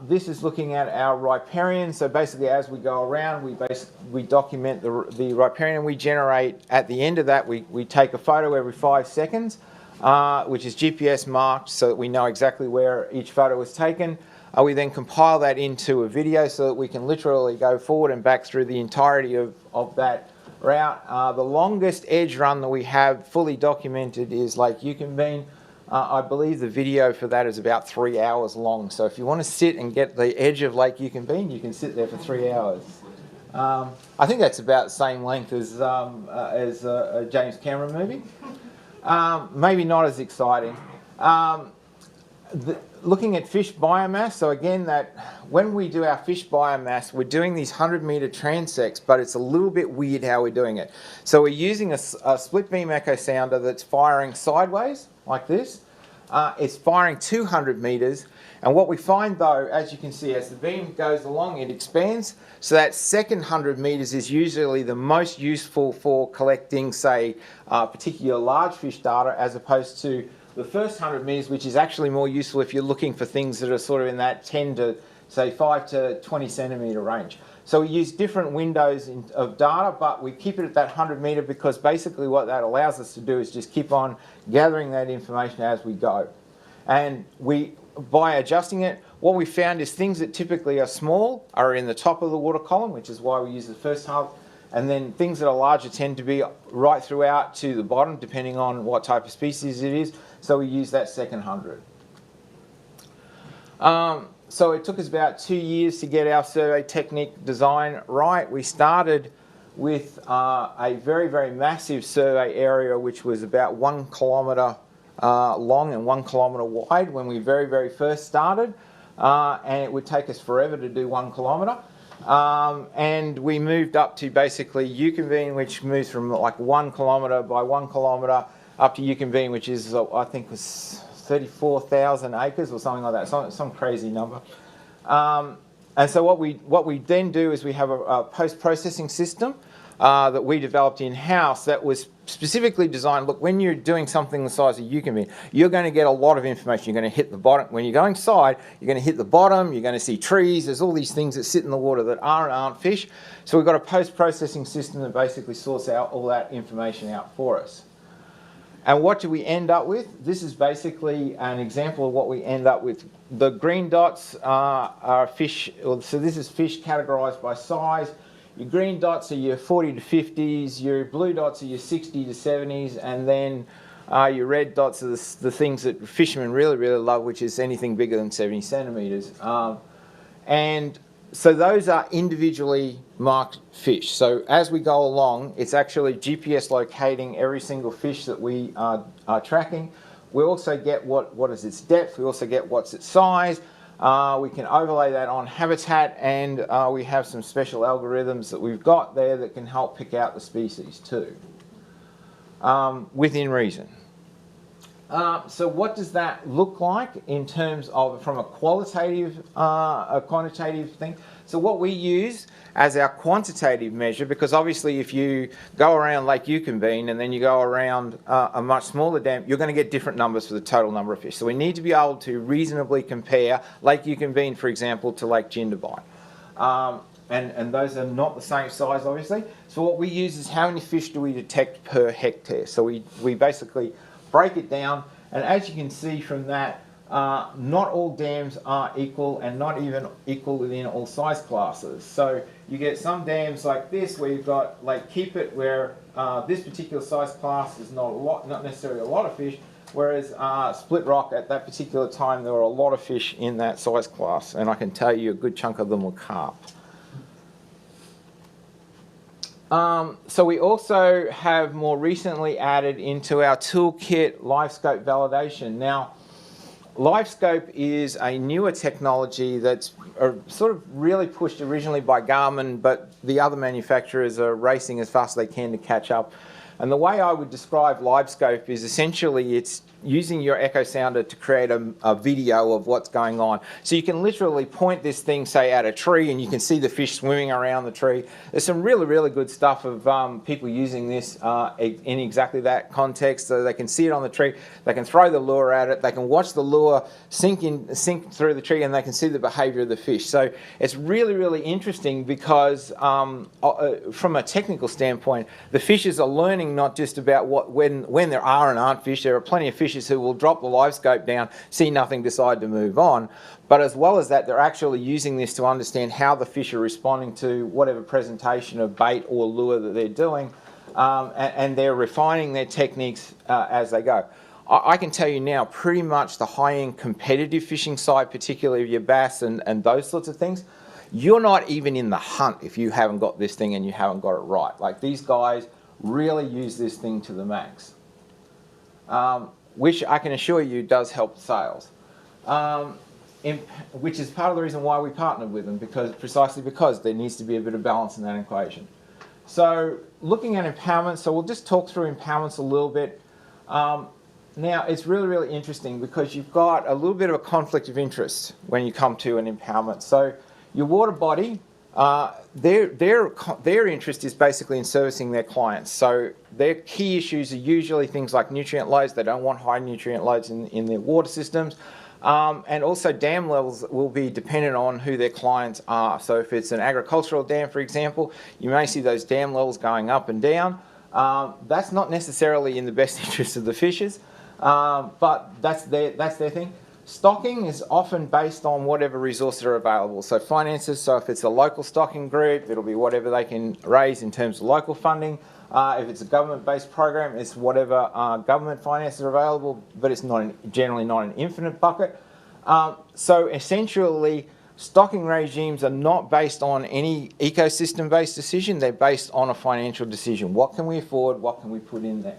This is looking at our riparian. So basically, as we go around, we document the riparian. We generate, at the end of that, we take a photo every 5 seconds, which is GPS marked so that we know exactly where each photo was taken. We then compile that into a video so that we can literally go forward and back through the entirety of that route. The longest edge run that we have fully documented is Lake Yukonbean, I believe the video for that is about 3 hours long. So if you want to sit and get the edge of Lake Yukonbean, you can sit there for 3 hours. I think that's about the same length as a James Cameron movie. Maybe not as exciting. Looking at fish biomass, so again, that when we do our fish biomass, we're doing these 100-metre transects, but it's a little bit weird how we're doing it. So we're using a split beam echo sounder that's firing sideways, like this. It's firing 200 metres, and what we find though, as you can see, as the beam goes along, it expands. So that second 100 metres is usually the most useful for collecting, say, particular large fish data, as opposed to the first 100 metres, which is actually more useful if you're looking for things that are sort of in that 10 to, say, 5 to 20 centimetre range. So we use different windows of data, but we keep it at that 100 metre because basically what that allows us to do is just keep on gathering that information as we go. And by adjusting it, what we found is things that typically are small are in the top of the water column, which is why we use the first half. And then things that are larger tend to be right throughout to the bottom, depending on what type of species it is. So we use that second 100. So it took us about 2 years to get our survey technique design right. We started with a very, very massive survey area, which was about 1 kilometre long and 1 kilometre wide when we very, very first started. And it would take us forever to do 1 kilometre. And we moved up to basically Yukonbean, which moves from like 1 kilometre by 1 kilometre up to Yukonbean, which is, I think, was 34,000 acres or something like that, some crazy number. And so what we then do is we have a post-processing system that we developed in-house that was specifically designed. Look, when you're doing something the size of Yukonbean, you're going to get a lot of information. You're going to hit the bottom. When you're going side, you're going to hit the bottom. You're going to see trees. There's all these things that sit in the water that aren't fish. So we've got a post-processing system that basically sorts out all that information out for us. And what do we end up with? This is basically an example of what we end up with. The green dots are fish. So this is fish categorised by size. Your green dots are your 40 to 50s, your blue dots are your 60 to 70s, and then your red dots are the things that fishermen really, really love, which is anything bigger than 70 centimetres. And so those are individually marked fish. So as we go along, it's actually GPS locating every single fish that we are tracking. We also get what is its depth, we also get what's its size. We can overlay that on habitat, and we have some special algorithms that we've got there that can help pick out the species too, within reason. So what does that look like in terms of from a quantitative thing? So what we use as our quantitative measure, because obviously if you go around Lake Yukonbean and then you go around a much smaller dam, you're going to get different numbers for the total number of fish. So we need to be able to reasonably compare Lake Yukonbean, for example, to Lake Jindabyne. And those are not the same size, obviously. So what we use is how many fish do we detect per hectare. So we basically break it down, and as you can see from that, not all dams are equal, and not even equal within all size classes. So you get some dams like this where you've got Lake Keepit, where this particular size class is not necessarily a lot of fish, whereas Split Rock at that particular time there were a lot of fish in that size class, and I can tell you a good chunk of them were carp. So we also have more recently added into our toolkit LiveScope validation. Now, LiveScope is a newer technology that's sort of really pushed originally by Garmin, but the other manufacturers are racing as fast as they can to catch up. And the way I would describe LiveScope is essentially it's using your echo sounder to create a video of what's going on. So you can literally point this thing, say, at a tree, and you can see the fish swimming around the tree. There's some really, really good stuff of people using this in exactly that context. So they can see it on the tree, they can throw the lure at it, they can watch the lure sink through the tree, and they can see the behaviour of the fish. So it's really, really interesting because from a technical standpoint, the fishes are learning not just about when there are and aren't fish. There are plenty of fishes who will drop the LiveScope down, see nothing, decide to move on. But as well as that, they're actually using this to understand how the fish are responding to whatever presentation of bait or lure that they're doing, and they're refining their techniques as they go. I can tell you now, pretty much the high-end competitive fishing side, particularly your bass and those sorts of things, you're not even in the hunt if you haven't got this thing and you haven't got it right. Like, these guys really use this thing to the max, which I can assure you does help sales, which is part of the reason why we partnered with them, precisely because there needs to be a bit of balance in that equation. So looking at impoundments, so we'll just talk through impoundments a little bit. Now, it's really, really interesting because you've got a little bit of a conflict of interest when you come to an impoundment. So your water body, their interest is basically in servicing their clients. So their key issues are usually things like nutrient loads. They don't want high nutrient loads in their water systems. And also dam levels will be dependent on who their clients are. So if it's an agricultural dam, for example, you may see those dam levels going up and down. That's not necessarily in the best interest of the fishers, but that's their thing. Stocking is often based on whatever resources are available. So finances, so if it's a local stocking group, it'll be whatever they can raise in terms of local funding. If it's a government-based program, it's whatever government finances are available, but it's generally not an infinite bucket. So essentially, stocking regimes are not based on any ecosystem-based decision. They're based on a financial decision. What can we afford? What can we put in there?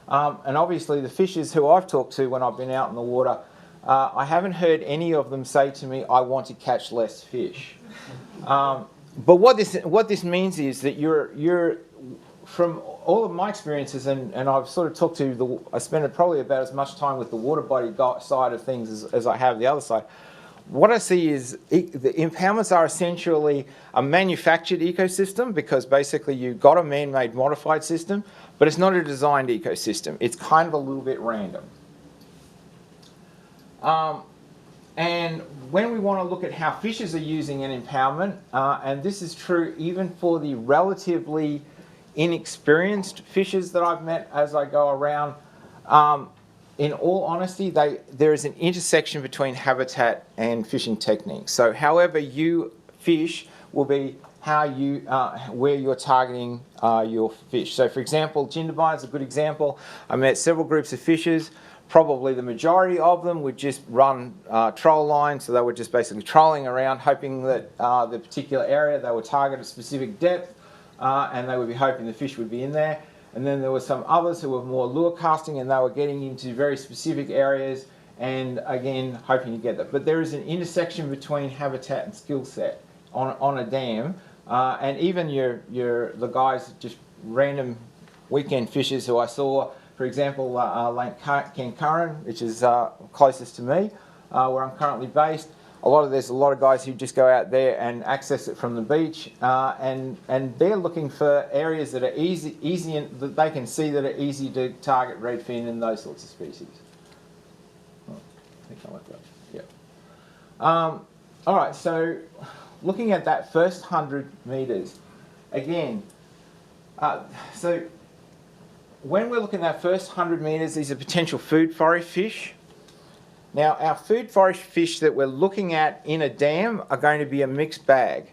And obviously, the fishers who I've talked to when I've been out in the water, I haven't heard any of them say to me, "I want to catch less fish." But what this means is that you're from all of my experiences, and I've sort of talked to I spend probably about as much time with the water body side of things as I have the other side. What I see is the impoundments are essentially a manufactured ecosystem, because basically you've got a man-made modified system, but it's not a designed ecosystem. It's kind of a little bit random. And when we want to look at how fishers are using an impoundment, and this is true even for the relatively inexperienced fishers that I've met as I go around, in all honesty, there is an intersection between habitat and fishing techniques. So however you fish will be how where you're targeting your fish. So for example, Jindabyne is a good example. I met several groups of fishers. Probably the majority of them would just run troll lines, so they were just basically trolling around, hoping that the particular area they would target a specific depth, and they would be hoping the fish would be in there. And then there were some others who were more lure casting, and they were getting into very specific areas and again hoping to get that. But there is an intersection between habitat and skill set on a dam, and even the guys, just random weekend fishers who I saw. For example, Lake Kankaran, which is closest to me, where I'm currently based. There's a lot of guys who just go out there and access it from the beach, and they're looking for areas that are easy and that they can see that are easy to target redfin and those sorts of species. Oh, I think I like that. Yeah. All right. So, looking at that first 100 meters, again. So, when we're looking at that first 100 meters, these are potential food forage fish. Now, our food forage fish that we're looking at in a dam are going to be a mixed bag.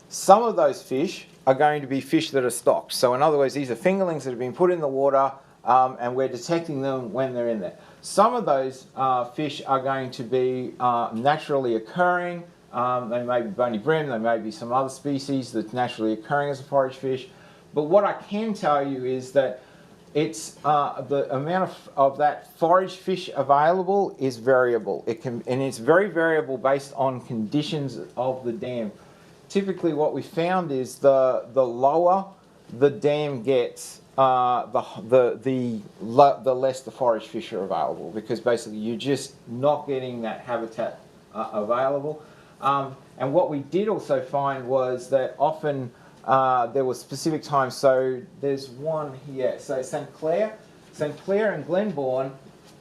Some of those fish are going to be fish that are stocked. So in other words, these are fingerlings that have been put in the water, and we're detecting them when they're in there. Some of those fish are going to be naturally occurring. They may be bony brim, they may be some other species that's naturally occurring as a forage fish. But what I can tell you is that it's the amount of that forage fish available is variable. And it's very variable based on conditions of the dam. Typically, what we found is the lower the dam gets, the less the forage fish are available, because basically you're just not getting that habitat available. And what we did also find was that often there were specific times. So there's one here. So St Clair and Glenbourne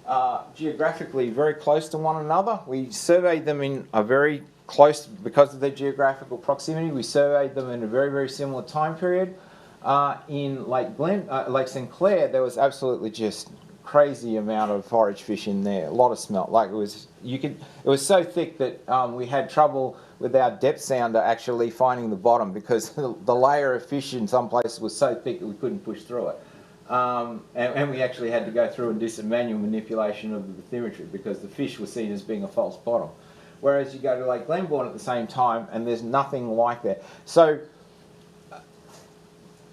are geographically very close to one another. We surveyed them in a very close, because of their geographical proximity, we surveyed them in a very, very similar time period. In Lake St Clair, there was absolutely just crazy amount of forage fish in there. A lot of smelt. Like it was so thick that we had trouble with our depth sounder actually finding the bottom, because the layer of fish in some places was so thick that we couldn't push through it. and we actually had to go through and do some manual manipulation of the bathymetry because the fish was seen as being a false bottom. Whereas you go to Lake Glenbourne at the same time and there's nothing like that. So,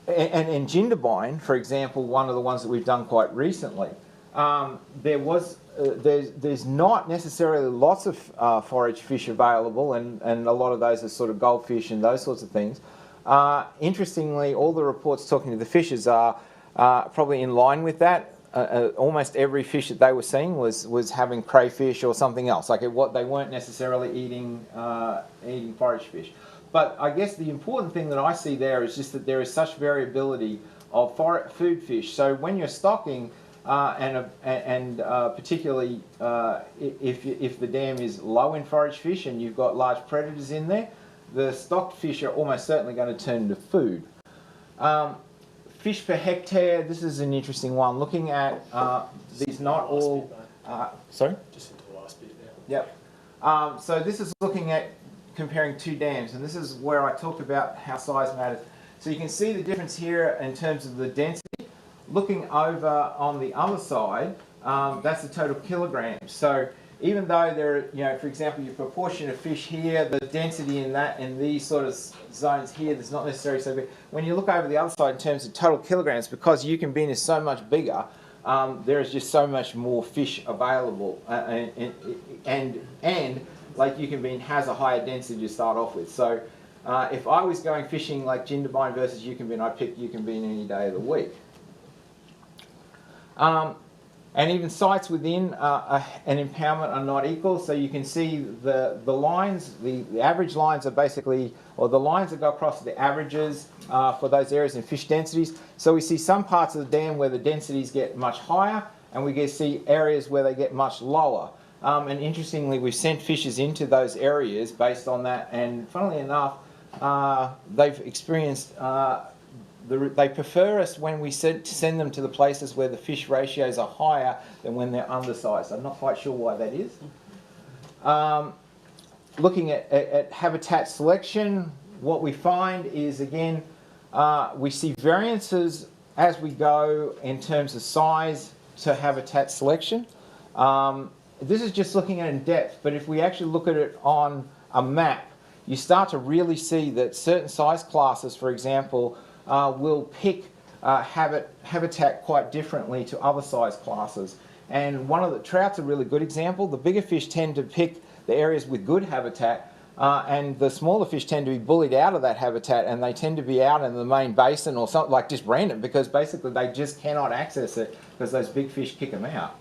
and in Jindabyne, for example, one of the ones that we've done quite recently, there's not necessarily lots of forage fish available, and a lot of those are sort of goldfish and those sorts of things. Interestingly, all the reports talking to the fishers are probably in line with that. Almost every fish that they were seeing was having crayfish or something else. Like they weren't necessarily eating forage fish. But I guess the important thing that I see there is just that there is such variability of food fish. So when you're stocking, and particularly if the dam is low in forage fish and you've got large predators in there, the stocked fish are almost certainly going to turn into food. Fish per hectare, this is an interesting one. Looking at these, not all... sorry? Just into the last bit there. Yep. So this is looking at comparing two dams, and this is where I talked about how size matters. So you can see the difference here in terms of the density. Looking over on the other side, that's the total kilograms. So even though there are, for example, your proportion of fish here, the density in these sort of zones here, there's not necessarily so big. When you look over the other side in terms of total kilograms, because Yukon Bin is so much bigger, there is just so much more fish available, and Lake Yukon Bin has a higher density to start off with. So if I was going fishing like Jindabyne versus Yukon Bin, I'd pick Yukon Bin any day of the week. And even sites within an impoundment are not equal. So you can see the lines, the average lines are basically, or the lines that go across the averages for those areas in fish densities. So we see some parts of the dam where the densities get much higher, and we see areas where they get much lower. And interestingly, we've sent fishers into those areas based on that, and funnily enough, they've experienced they prefer us when we send them to the places where the fish ratios are higher than when they're undersized. I'm not quite sure why that is. Looking at habitat selection, what we find is, again, we see variances as we go in terms of size to habitat selection. This is just looking at it in depth, but if we actually look at it on a map, you start to really see that certain size classes, for example, will pick habitat quite differently to other size classes. And one of the trout's a really good example. The bigger fish tend to pick the areas with good habitat, and the smaller fish tend to be bullied out of that habitat, and they tend to be out in the main basin or something, like just random, because basically they just cannot access it because those big fish kick them out.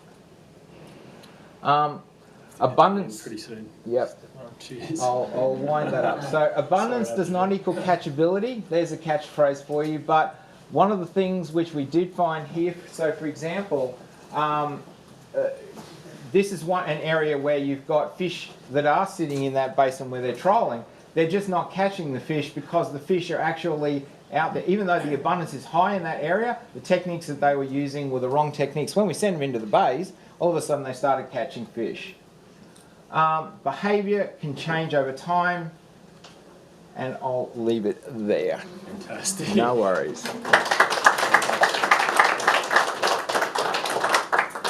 Abundance. Pretty soon. Yep. Cheers. I'll wind that up. So abundance does not equal catchability. There's a catchphrase for you. But one of the things which we did find here, so for example, this is an area where you've got fish that are sitting in that basin where they're trolling. They're just not catching the fish because the fish are actually out there. Even though the abundance is high in that area, the techniques that they were using were the wrong techniques. When we send them into the bays, all of a sudden they started catching fish. Behaviour can change over time, and I'll leave it there. Fantastic. No worries.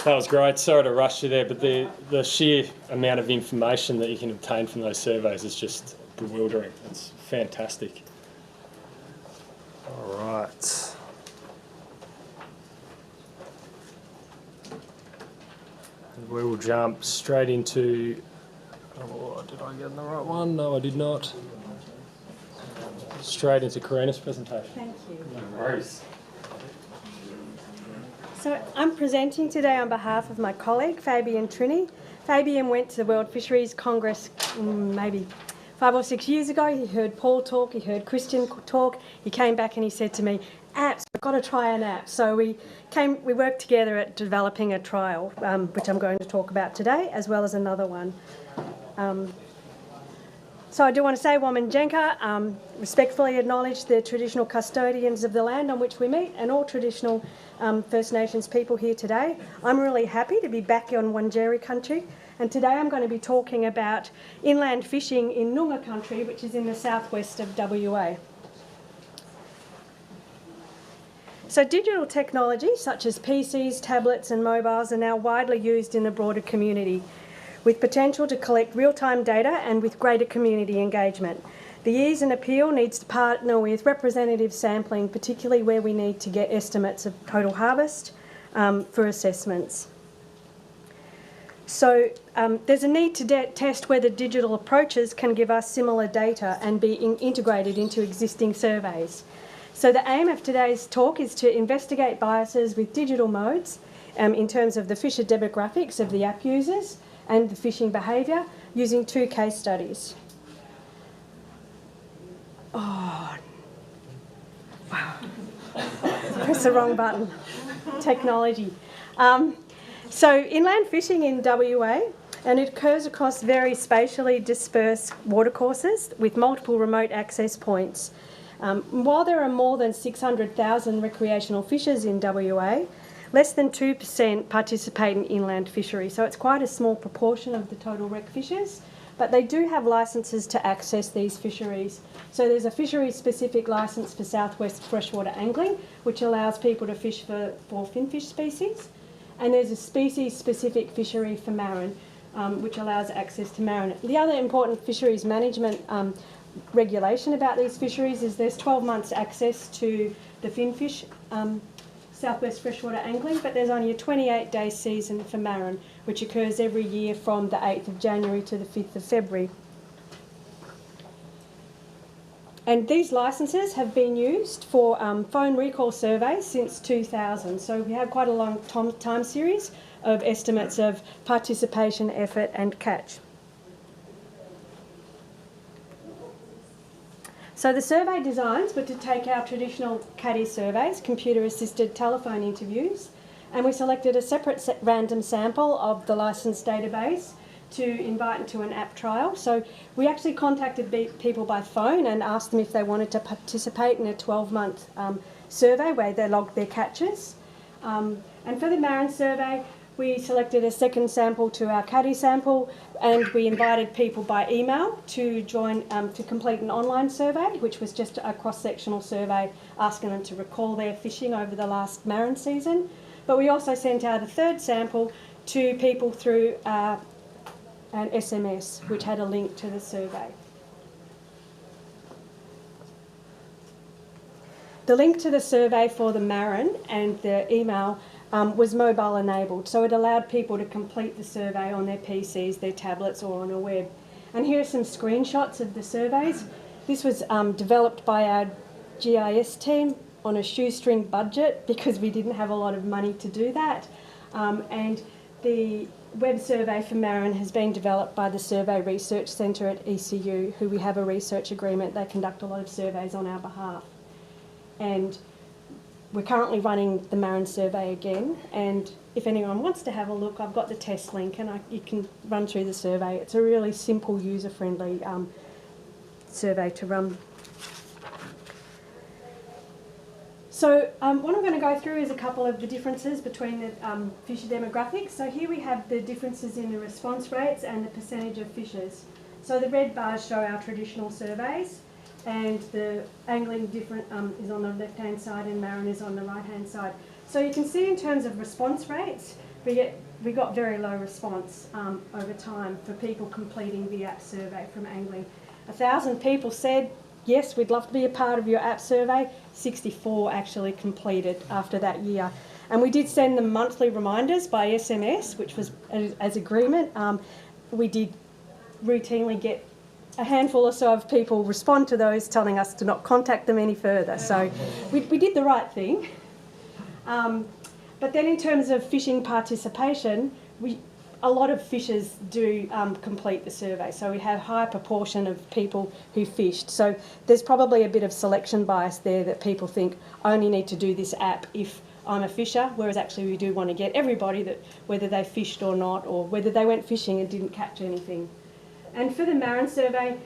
That was great. Sorry to rush you there, but the sheer amount of information that you can obtain from those surveys is just bewildering. It's fantastic. All right. And we will jump straight into... Oh, did I get the right one? No, I did not. Straight into Karina's presentation. Thank you. No worries. So I'm presenting today on behalf of my colleague, Fabian Trini. Fabian went to the World Fisheries Congress maybe 5 or 6 years ago. He heard Paul talk, he heard Christian talk. He came back and he said to me, apps, I've got to try an app. So we worked together at developing a trial, which I'm going to talk about today, as well as another one. So I do want to say, Wominjenka, respectfully acknowledge the traditional custodians of the land on which we meet and all traditional First Nations people here today. I'm really happy to be back on Wurundjeri country, and today I'm going to be talking about inland fishing in Noongar country, which is in the southwest of WA. So digital technology such as PCs, tablets and mobiles are now widely used in the broader community, with potential to collect real-time data and with greater community engagement. The ease and appeal needs to partner with representative sampling, particularly where we need to get estimates of total harvest for assessments. So there's a need to test whether digital approaches can give us similar data and be integrated into existing surveys. So the aim of today's talk is to investigate biases with digital modes in terms of the fisher demographics of the app users and the fishing behaviour using 2 case studies. Oh, wow. Press the wrong button. Technology. So inland fishing in WA, and it occurs across very spatially dispersed watercourses with multiple remote access points. While there are more than 600,000 recreational fishers in WA, less than 2% participate in inland fishery, so it's quite a small proportion of the total rec fishers, but they do have licences to access these fisheries. So there's a fishery-specific licence for southwest freshwater angling, which allows people to fish for finfish species, and there's a species-specific fishery for marron, which allows access to marron. The other important fisheries management regulation about these fisheries is there's 12 months access to the finfish southwest freshwater angling, but there's only a 28-day season for marron, which occurs every year from the 8th of January to the 5th of February. And these licences have been used for phone recall surveys since 2000, so we have quite a long time series of estimates of participation, effort and catch. So the survey designs were to take our traditional caddy surveys, computer-assisted telephone interviews, and we selected a separate random sample of the licensed database to invite into an app trial. So we actually contacted people by phone and asked them if they wanted to participate in a 12-month survey where they logged their catches. And for the marron survey, we selected a second sample to our caddy sample, and we invited people by email to join to complete an online survey, which was just a cross-sectional survey asking them to recall their fishing over the last marron season. But we also sent out a third sample to people through an SMS, which had a link to the survey. The link to the survey for the marron and the email was mobile enabled, so it allowed people to complete the survey on their PCs, their tablets or on a web. And here are some screenshots of the surveys. This was developed by our GIS team on a shoestring budget because we didn't have a lot of money to do that. And the web survey for marron has been developed by the Survey Research Centre at ECU, who we have a research agreement. They conduct a lot of surveys on our behalf. And we're currently running the marron survey again, and if anyone wants to have a look, I've got the test link and you can run through the survey. It's a really simple, user-friendly survey to run. So what I'm going to go through is a couple of the differences between the fisher demographics. So here we have the differences in the response rates and the percentage of fishers. So the red bars show our traditional surveys, and the angling different is on the left-hand side and marron is on the right-hand side. So you can see in terms of response rates, we got very low response over time for people completing the app survey from angling. 1,000 people said, yes, we'd love to be a part of your app survey. 64 actually completed after that year. And we did send them monthly reminders by SMS, which was as agreement. We did routinely get a handful or so of people respond to those telling us to not contact them any further. So we did the right thing. But then in terms of fishing participation, a lot of fishers do complete the survey. So we have a high proportion of people who fished. So there's probably a bit of selection bias there that people think, I only need to do this app if I'm a fisher, whereas actually we do want to get everybody, that whether they fished or not, or whether they went fishing and didn't catch anything. And for the marron survey,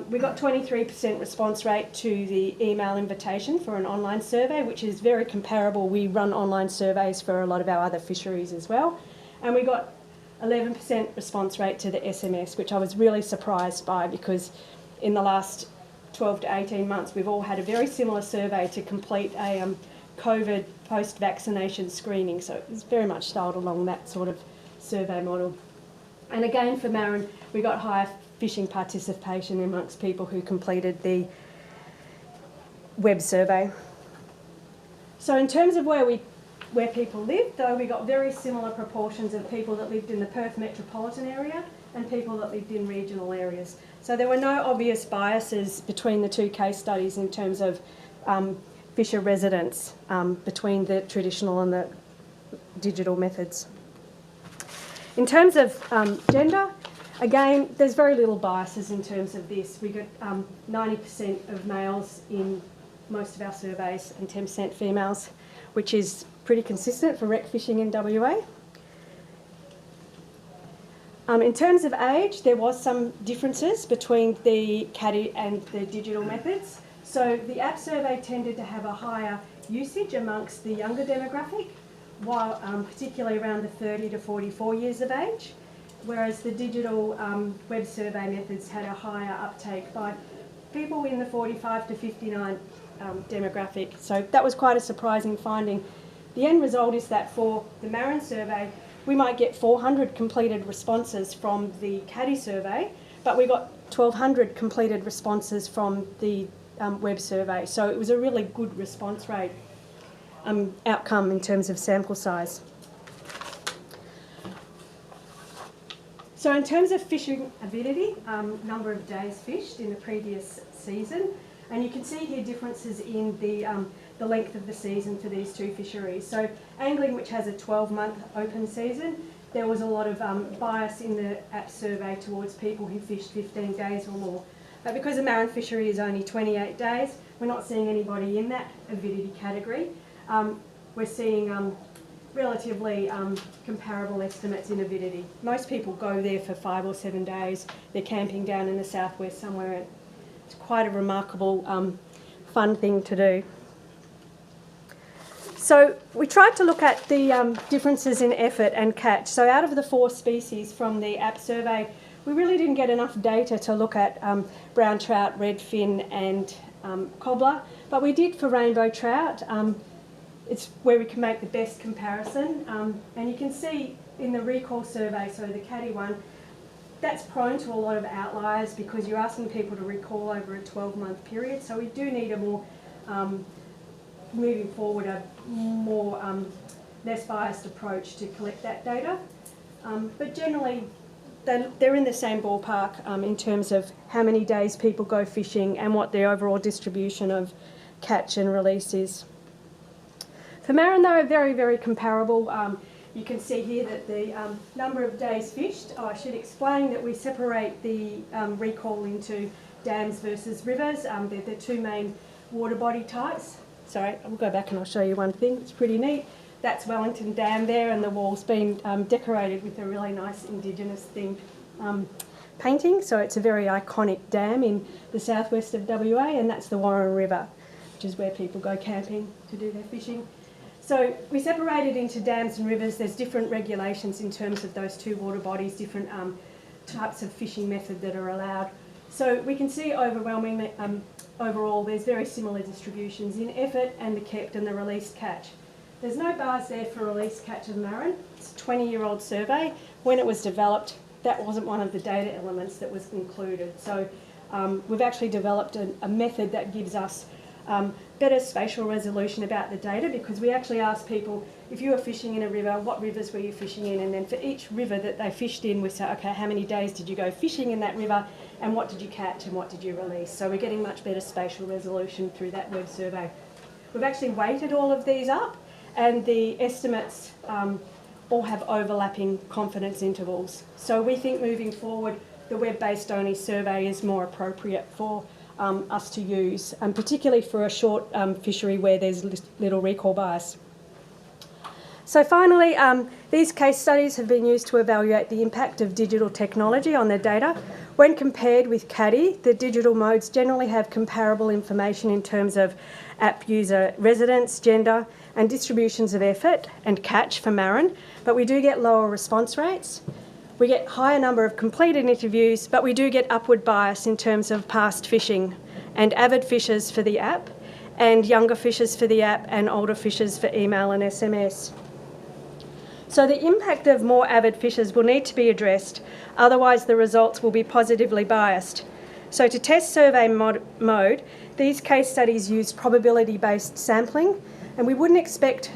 we got 23% response rate to the email invitation for an online survey, which is very comparable. We run online surveys for a lot of our other fisheries as well. And we got 11% response rate to the SMS, which I was really surprised by, because in the last 12 to 18 months, we've all had a very similar survey to complete a COVID post-vaccination screening. So it's very much styled along that sort of survey model. And again, for Marron, we got higher fishing participation amongst people who completed the web survey. So in terms of where people lived, though, we got very similar proportions of people that lived in the Perth metropolitan area and people that lived in regional areas. So there were no obvious biases between the two case studies in terms of fisher residents between the traditional and the digital methods. In terms of gender, again, there's very little biases in terms of this. We got 90% of males in most of our surveys and 10% females, which is pretty consistent for rec fishing in WA. In terms of age, there was some differences between the caddy and the digital methods. So the app survey tended to have a higher usage amongst the younger demographic, while particularly around the 30 to 44 years of age, whereas the digital web survey methods had a higher uptake by people in the 45 to 59 demographic. So that was quite a surprising finding. The end result is that for the Marron survey, we might get 400 completed responses from the caddy survey, but we got 1,200 completed responses from the web survey. So it was a really good response rate outcome in terms of sample size. So in terms of fishing avidity, number of days fished in the previous season, and you can see here differences in the length of the season for these two fisheries. So angling, which has a 12-month open season, there was a lot of bias in the app survey towards people who fished 15 days or more. But because the Marron fishery is only 28 days, we're not seeing anybody in that avidity category. We're seeing relatively comparable estimates in avidity. Most people go there for 5 or 7 days. They're camping down in the southwest somewhere. It's quite a remarkable, fun thing to do. So we tried to look at the differences in effort and catch. So out of the 4 species from the app survey, we really didn't get enough data to look at brown trout, redfin and cobbler, but we did for rainbow trout. It's where we can make the best comparison. And you can see in the recall survey, so the caddy one, that's prone to a lot of outliers because you're asking people to recall over a 12-month period. So we do need a more, moving forward, a more less biased approach to collect that data. But generally, they're in the same ballpark in terms of how many days people go fishing and what the overall distribution of catch and release is. For Marron, they're very, very comparable. You can see here that the number of days fished, I should explain that we separate the recall into dams versus rivers. They're the 2 main water body types. Sorry, I'll go back and I'll show you one thing. It's pretty neat. That's Wellington Dam there, and the wall's been decorated with a really nice Indigenous themed painting. So it's a very iconic dam in the southwest of WA, and that's the Warren River, which is where people go camping to do their fishing. So we separated into dams and rivers. There's different regulations in terms of those 2 water bodies, different types of fishing method that are allowed. So we can see overwhelmingly, overall, there's very similar distributions in effort and the kept and the released catch. There's no bars there for released catch of Marron. It's a 20-year-old survey. When it was developed, that wasn't one of the data elements that was included. So we've actually developed a method that gives us better spatial resolution about the data, because we actually ask people, if you were fishing in a river, what rivers were you fishing in? And then for each river that they fished in, we say, okay, how many days did you go fishing in that river, and what did you catch and what did you release? So we're getting much better spatial resolution through that web survey. We've actually weighted all of these up, and the estimates all have overlapping confidence intervals. So we think moving forward, the web-based only survey is more appropriate for us to use, and particularly for a short fishery where there's little recall bias. So finally, these case studies have been used to evaluate the impact of digital technology on the data. When compared with caddy, the digital modes generally have comparable information in terms of app user residence, gender, and distributions of effort and catch for Marron, but we do get lower response rates. We get higher number of completed interviews, but we do get upward bias in terms of past fishing and avid fishers for the app and younger fishers for the app and older fishers for email and SMS. So the impact of more avid fishers will need to be addressed, otherwise the results will be positively biased. So to test survey mode, these case studies used probability-based sampling, and we wouldn't expect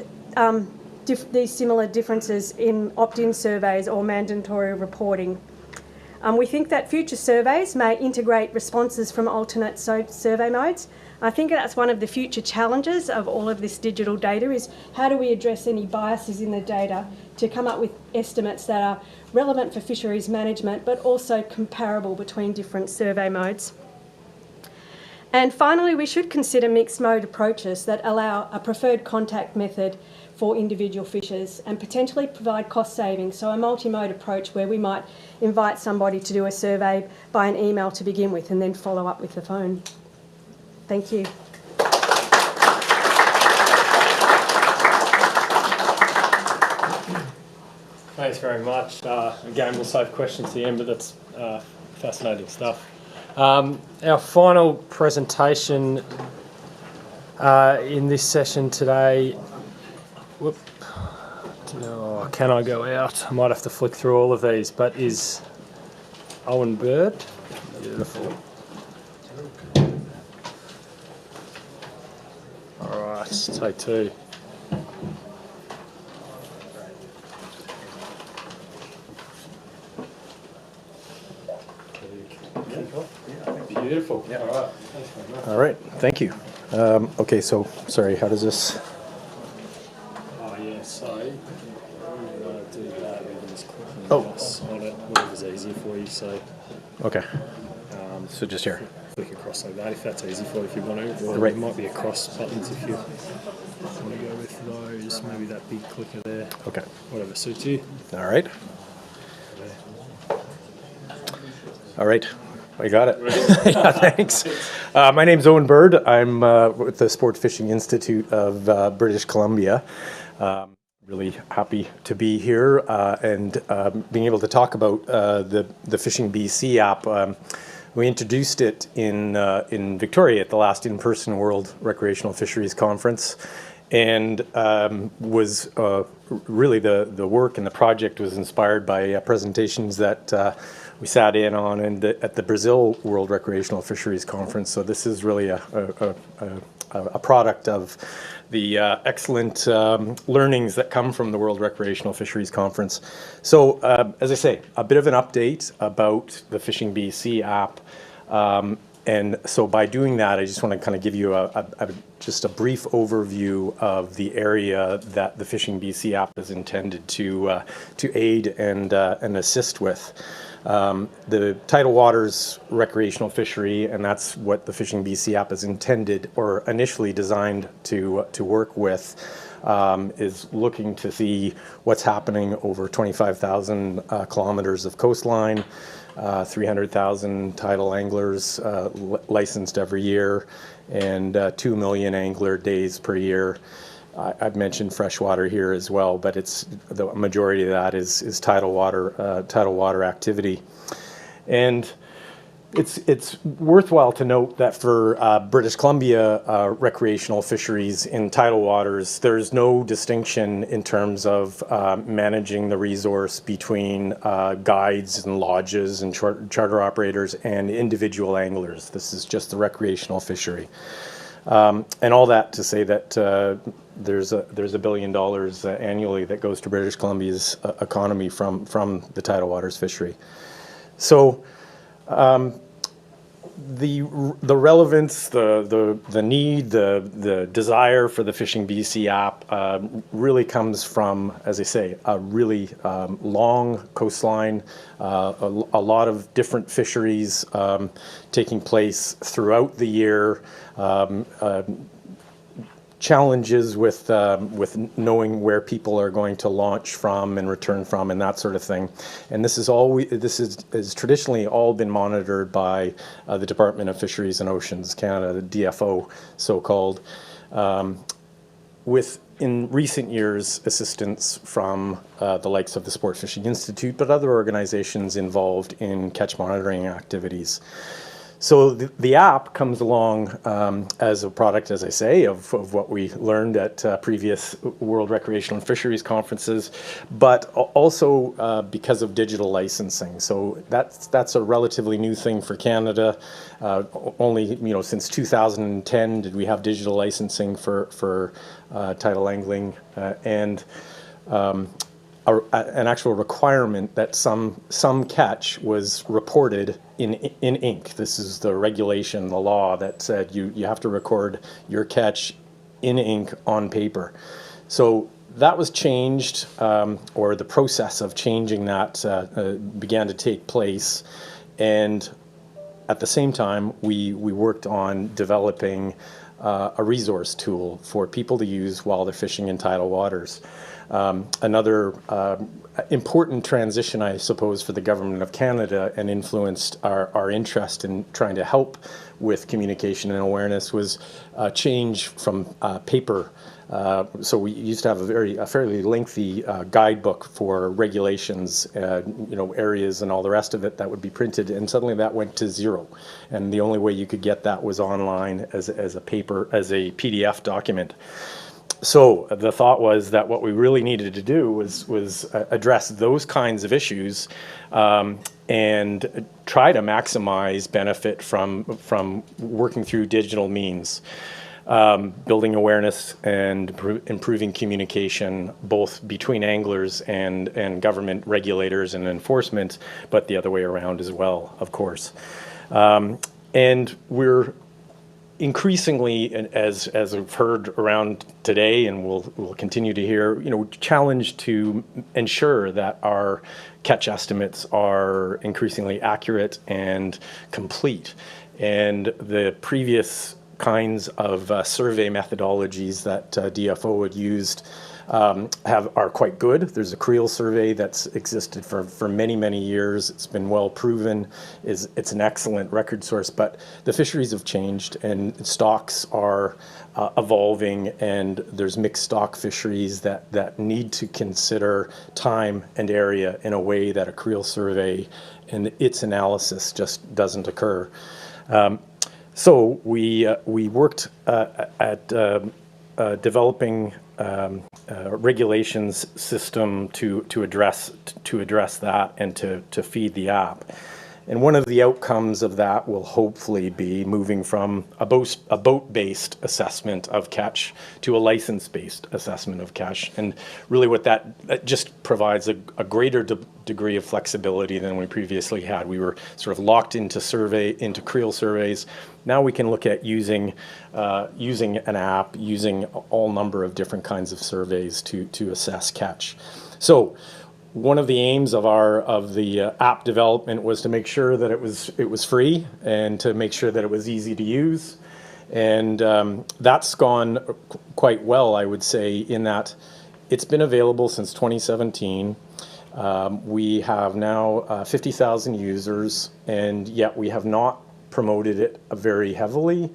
these similar differences in opt-in surveys or mandatory reporting. We think that future surveys may integrate responses from alternate survey modes. I think that's one of the future challenges of all of this digital data is how do we address any biases in the data to come up with estimates that are relevant for fisheries management but also comparable between different survey modes. And finally, we should consider mixed mode approaches that allow a preferred contact method for individual fishers and potentially provide cost savings. So a multi-mode approach where we might invite somebody to do a survey by an email to begin with and then follow up with the phone. Thank you. Thanks very much. Again, we'll save questions to the end, but that's fascinating stuff. Our final presentation in this session today. Oh, can I go out? I might have to flick through all of these, but is Owen Bird. Beautiful. All right, take two. Beautiful. Yeah. All right. Thanks very much. All right. Thank you. Okay. So, sorry. How does this? Oh yeah. So we want to do that. We can just click Oh. on it. Whatever's easier for you. So. Okay. So just here. Flick across like that if that's easy for you. If you want to, or Right. there might be a cross buttons if you want to go with those. Maybe that big clicker there. Okay. Whatever suits you. All right. All right. I got it. Yeah, thanks. My name's Owen Bird. I'm with the Sport Fishing Institute of British Columbia. Really happy to be here and being able to talk about the Fishing BC app. We introduced it in Victoria at the last in-person World Recreational Fisheries Conference, and was really the work and the project was inspired by presentations that we sat in on at the Brazil World Recreational Fisheries Conference. So this is really a product of the excellent learnings that come from the World Recreational Fisheries Conference. So as I say, a bit of an update about the Fishing BC app. And so by doing that, I just want to kind of give you just a brief overview of the area that the Fishing BC app is intended to aid and assist with. The tidal waters recreational fishery, and that's what the Fishing BC app is intended or initially designed to work with, is looking to see what's happening over 25,000 kilometers of coastline, 300,000 tidal anglers licensed every year, and 2 million angler days per year. I've mentioned freshwater here as well, but it's the majority of that is tidal water activity, and it's worthwhile to note that for British Columbia recreational fisheries in tidal waters, there's no distinction in terms of managing the resource between guides and lodges and charter operators and individual anglers. This is just the recreational fishery. And all that to say that there's $1 billion annually that goes to British Columbia's economy from the tidal waters fishery. So the relevance, the need, the desire for the Fishing BC app really comes from, as I say, a really long coastline, a lot of different fisheries taking place throughout the year. Challenges with knowing where people are going to launch from and return from and that sort of thing, and this is traditionally all been monitored by the Department of Fisheries and Oceans Canada, the DFO, so-called, with in recent years assistance from the likes of the Sport Fishing Institute, but other organizations involved in catch monitoring activities. So the app comes along as a product, as I say, of what we learned at previous World Recreational and Fisheries conferences, but also because of digital licensing. So that's a relatively new thing for Canada. Only since 2010 did we have digital licensing for tidal angling, and an actual requirement that some catch was reported in ink. This is the regulation, the law that said you have to record your catch in ink on paper. So that was changed, or the process of changing that began to take place, and at the same time we worked on developing a resource tool for people to use while they're fishing in tidal waters. Another important transition, I suppose, for the Government of Canada and influenced our interest in trying to help with communication and awareness was a change from paper. So we used to have a fairly lengthy guidebook for regulations, areas and all the rest of it that would be printed, and suddenly that went to zero. And the only way you could get that was online as a PDF document. So the thought was that what we really needed to do was address those kinds of issues and try to maximize benefit from working through digital means, building awareness and improving communication both between anglers and government regulators and enforcement, but the other way around as well, of course. And we're increasingly, as we've heard around today, and we'll continue to hear, challenged to ensure that our catch estimates are increasingly accurate and complete. And the previous kinds of survey methodologies that DFO had used are quite good. There's a creel survey that's existed for many years. It's been well proven. It's an excellent record source, but the fisheries have changed and stocks are evolving, and there's mixed stock fisheries that need to consider time and area in a way that a creel survey and its analysis just doesn't occur. So we worked at developing regulations system to address that and to feed the app. And one of the outcomes of that will hopefully be moving from a boat-based assessment of catch to a license-based assessment of catch. And really what that just provides a greater degree of flexibility than we previously had. We were sort of locked into creel surveys. Now we can look at using an app, using all number of different kinds of surveys to assess catch. So one of the aims of the app development was to make sure that it was free and to make sure that it was easy to use, and that's gone quite well, I would say, in that it's been available since 2017. We have now 50,000 users, and yet we have not promoted it very heavily,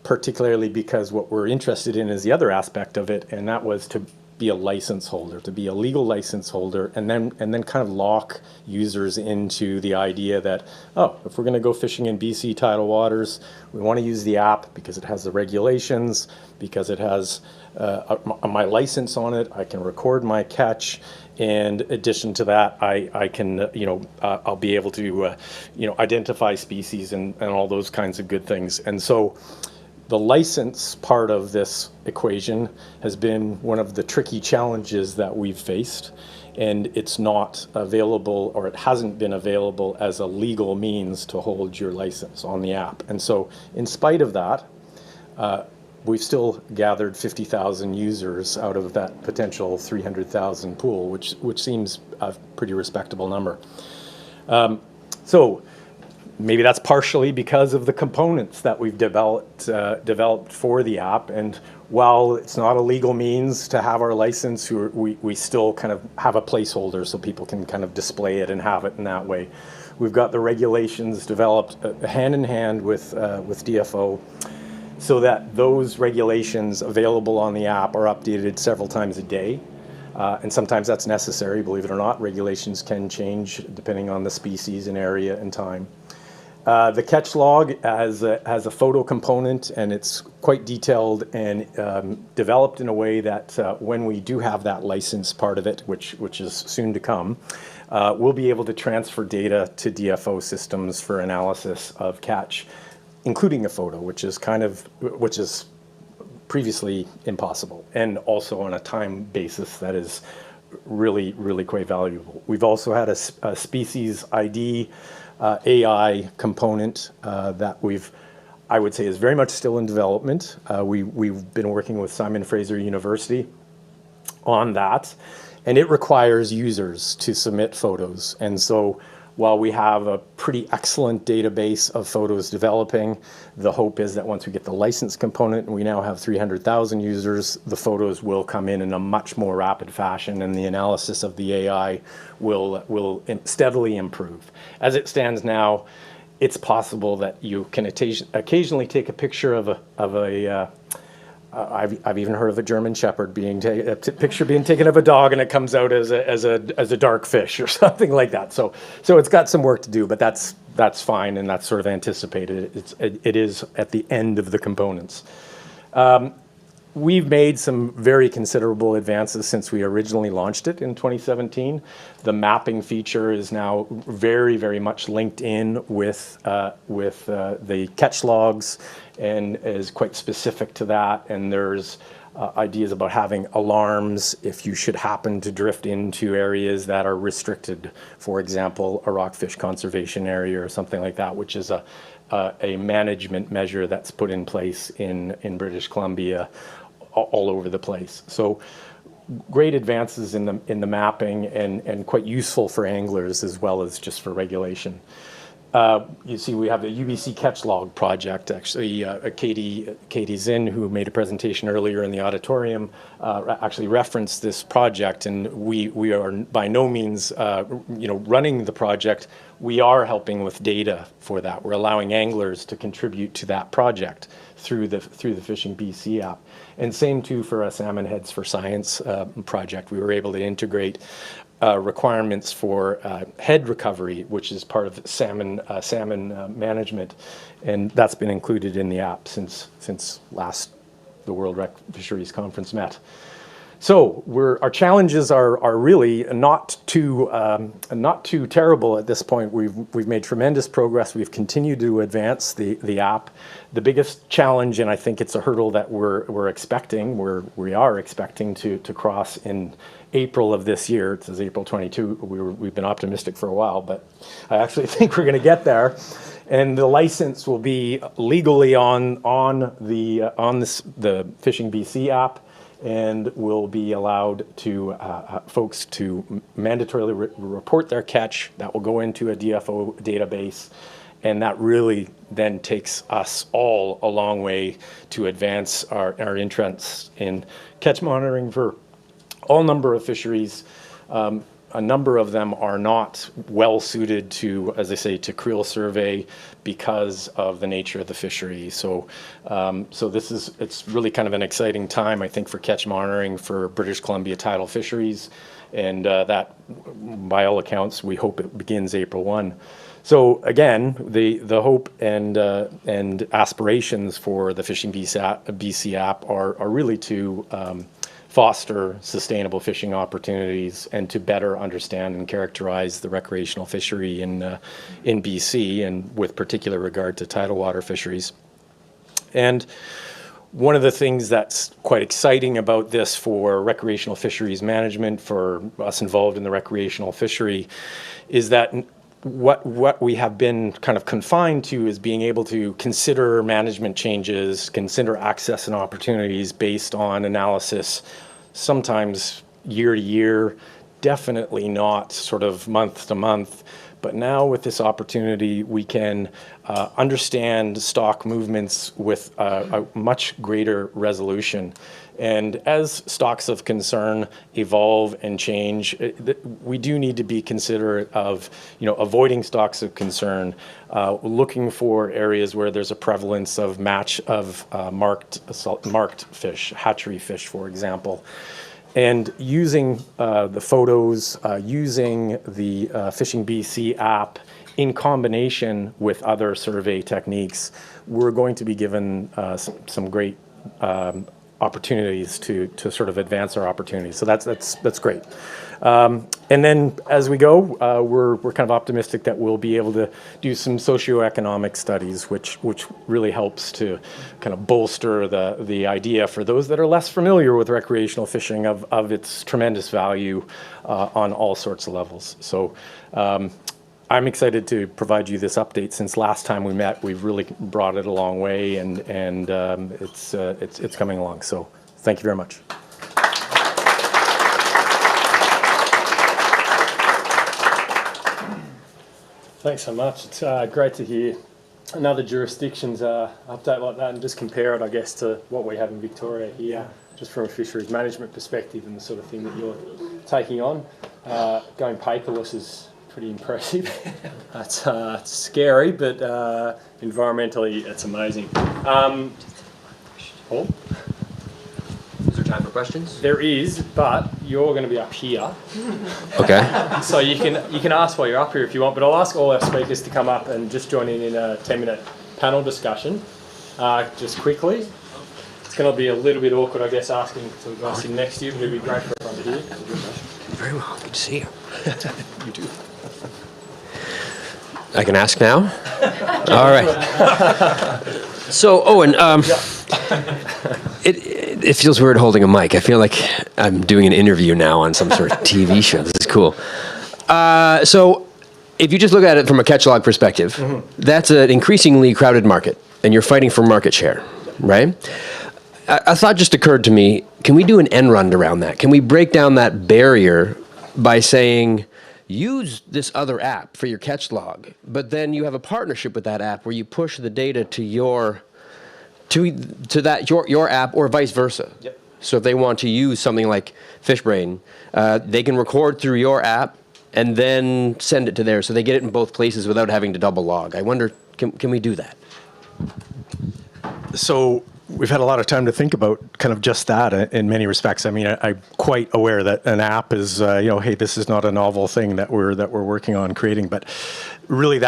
particularly because what we're interested in is the other aspect of it, and that was to be a license holder, to be a legal license holder, and then kind of lock users into the idea that, oh, if we're going to go fishing in BC tidal waters, we want to use the app because it has the regulations, because it has my license on it, I can record my catch, and in addition to that, I can, I'll be able to, identify species and all those kinds of good things. And so the license part of this equation has been one of the tricky challenges that we've faced, and it's not available, or it hasn't been available as a legal means to hold your license on the app. And so in spite of that, we've still gathered 50,000 users out of that potential 300,000 pool, which seems a pretty respectable number. So maybe that's partially because of the components that we've developed for the app. And while it's not a legal means to have our license, we still kind of have a placeholder so people can kind of display it and have it in that way. We've got the regulations developed hand in hand with DFO, so that those regulations available on the app are updated several times a day. And sometimes that's necessary, believe it or not. Regulations can change depending on the species and area and time. The catch log has a photo component, and it's quite detailed and developed in a way that when we do have that license part of it, which is soon to come, we'll be able to transfer data to DFO systems for analysis of catch, including a photo, which is previously impossible, and also on a time basis that is really, really quite valuable. We've also had a species ID AI component that I would say is very much still in development. We've been working with Simon Fraser University on that, and it requires users to submit photos. And so while we have a pretty excellent database of photos developing, the hope is that once we get the license component, and we now have 300,000 users, the photos will come in a much more rapid fashion, and the analysis of the AI will steadily improve. As it stands now, it's possible that you can occasionally take a picture of a I've even heard of a German Shepherd picture being taken of a dog, and it comes out as a dark fish or something like that. So it's got some work to do, but that's fine, and that's sort of anticipated. It is at the end of the components. We've made some very considerable advances since we originally launched it in 2017. The mapping feature is now very, very much linked in with the catch logs, and is quite specific to that. And there's ideas about having alarms if you should happen to drift into areas that are restricted. For example, a rockfish conservation area or something like that, which is a management measure that's put in place in British Columbia all over the place. So great advances in the mapping, and quite useful for anglers as well as just for regulation. You see, we have the UBC Catch Log project. Actually, Katie Zinn, who made a presentation earlier in the auditorium, actually referenced this project, and we are by no means running the project. We are helping with data for that. We're allowing anglers to contribute to that project through the Fishing BC app. And same too for a Salmon Heads for Science project. We were able to integrate requirements for head recovery, which is part of salmon management, and that's been included in the app since the World Fisheries Conference met. So our challenges are really not too terrible at this point. We've made tremendous progress. We've continued to advance the app. The biggest challenge, and I think it's a hurdle that we are expecting to cross in April of this year. It says April 22. We've been optimistic for a while, but I actually think we're going to get there. And the license will be legally on the Fishing BC app, and will be allowed to folks to mandatorily report their catch. That will go into a DFO database, and that really then takes us all a long way to advance our interests in catch monitoring for all number of fisheries. A number of them are not well suited to, as I say, to creel survey because of the nature of the fishery. So, it's really kind of an exciting time, I think, for catch monitoring for British Columbia tidal fisheries, and that, by all accounts, we hope it begins April 1. So again, the hope and aspirations for the Fishing BC app are really to foster sustainable fishing opportunities, and to better understand and characterize the recreational fishery in BC, and with particular regard to tidal water fisheries. And one of the things that's quite exciting about this for recreational fisheries management, for us involved in the recreational fishery, is that what we have been kind of confined to is being able to consider management changes, consider access and opportunities based on analysis, sometimes year to year, definitely not sort of month to month. But now with this opportunity, we can understand stock movements with a much greater resolution. And as stocks of concern evolve and change, we do need to be considerate of, avoiding stocks of concern, looking for areas where there's a prevalence of marked fish, hatchery fish, for example. And using the photos, using the Fishing BC app, in combination with other survey techniques, we're going to be given some great opportunities to sort of advance our opportunities. So that's great. And then as we go, we're kind of optimistic that we'll be able to do some socioeconomic studies, which really helps to kind of bolster the idea for those that are less familiar with recreational fishing of its tremendous value on all sorts of levels. So I'm excited to provide you this update. Since last time we met, we've really brought it a long way, and it's coming along. So thank you very much. Thanks so much. It's great to hear another jurisdiction's update like that, and just compare it, I guess, to what we have in Victoria here, just from a fisheries management perspective and the sort of thing that you're taking on. Going paperless is pretty impressive. That's scary, but environmentally it's amazing. Paul? Is there time for questions? There is, but you're going to be up here. Okay. So you can ask while you're up here if you want, but I'll ask all our speakers to come up and just join in a 10-minute panel discussion, just quickly. It's going to be a little bit awkward, I guess, asking to the guy sitting next to you, but it'd be great for everyone to hear. Very well. Good to see you. You too. I can ask now? All right. So, Owen, it feels weird holding a mic. I feel like I'm doing an interview now on some sort of TV show. This is cool. So, if you just look at it from a catch log perspective, that's an increasingly crowded market, and you're fighting for market share, right? A thought just occurred to me, can we do an end run around that? Can we break down that barrier by saying, use this other app for your catch log, but then you have a partnership with that app where you push the data to your app, or vice versa. Yep. So if they want to use something like FishBrain, they can record through your app and then send it to theirs, so they get it in both places without having to double log. I wonder, can we do that? So we've had a lot of time to think about kind of just that in many respects. I mean, I'm quite aware that an app is, hey, this is not a novel thing that we're working on creating, but really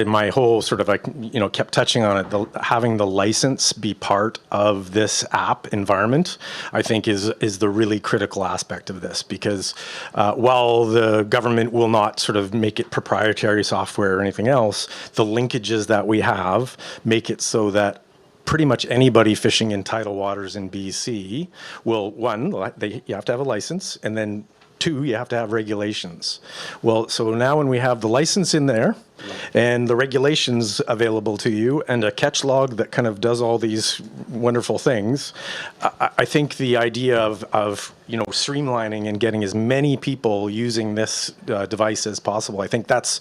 my whole sort of kept touching on it. Having the license be part of this app environment, I think, is the really critical aspect of this, because while the government will not sort of make it proprietary software or anything else, the linkages that we have make it so that pretty much anybody fishing in tidal waters in BC will, one, you have to have a license, and then two, you have to have regulations. Well, so now when we have the license in there and the regulations available to you and a catch log that kind of does all these wonderful things, I think the idea of streamlining and getting as many people using this device as possible, I think that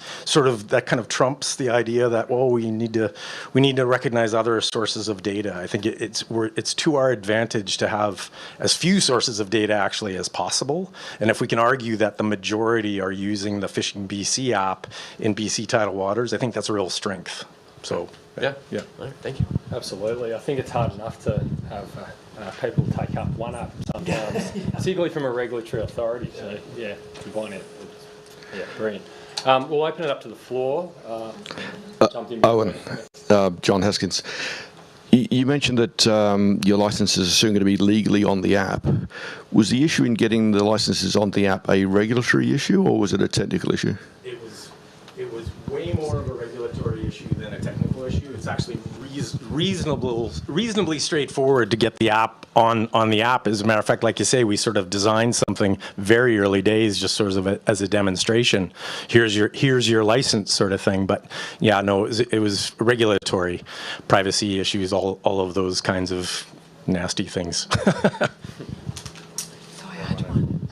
kind of trumps the idea that, well, we need to recognize other sources of data. I think it's to our advantage to have as few sources of data actually as possible. And if we can argue that the majority are using the Fishing BC app in BC tidal waters, I think that's a real strength. So yeah. All right, thank you. Absolutely. I think it's hard enough to have people take up one app sometimes, particularly from a regulatory authority. So yeah, combine it. Yeah, brilliant. We'll open it up to the floor. Owen, John Haskins. You mentioned that your licenses are soon going to be legally on the app. Was the issue in getting the licenses on the app a regulatory issue, or was it a technical issue? It was way more of a regulatory issue than a technical issue. It's actually reasonably straightforward to get the app on the app. As a matter of fact, like you say, we sort of designed something very early days, just sort of as a demonstration. Here's your license sort of thing. But yeah, no, it was regulatory, privacy issues, all of those kinds of nasty things. So I had one.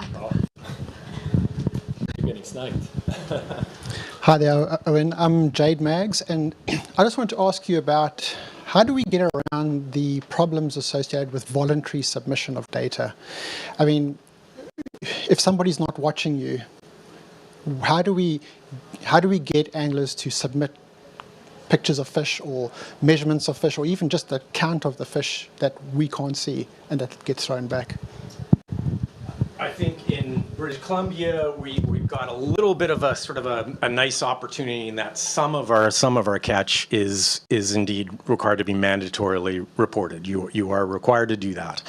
You're getting snaked. Hi there, Owen. I'm Jade Maggs, and I just wanted to ask you about how do we get around the problems associated with voluntary submission of data? I mean, if somebody's not watching you, how do we get anglers to submit pictures of fish or measurements of fish or even just the count of the fish that we can't see and that gets thrown back? I think in British Columbia, we've got a little bit of a sort of a nice opportunity in that some of our catch is indeed required to be mandatorily reported. You are required to do that.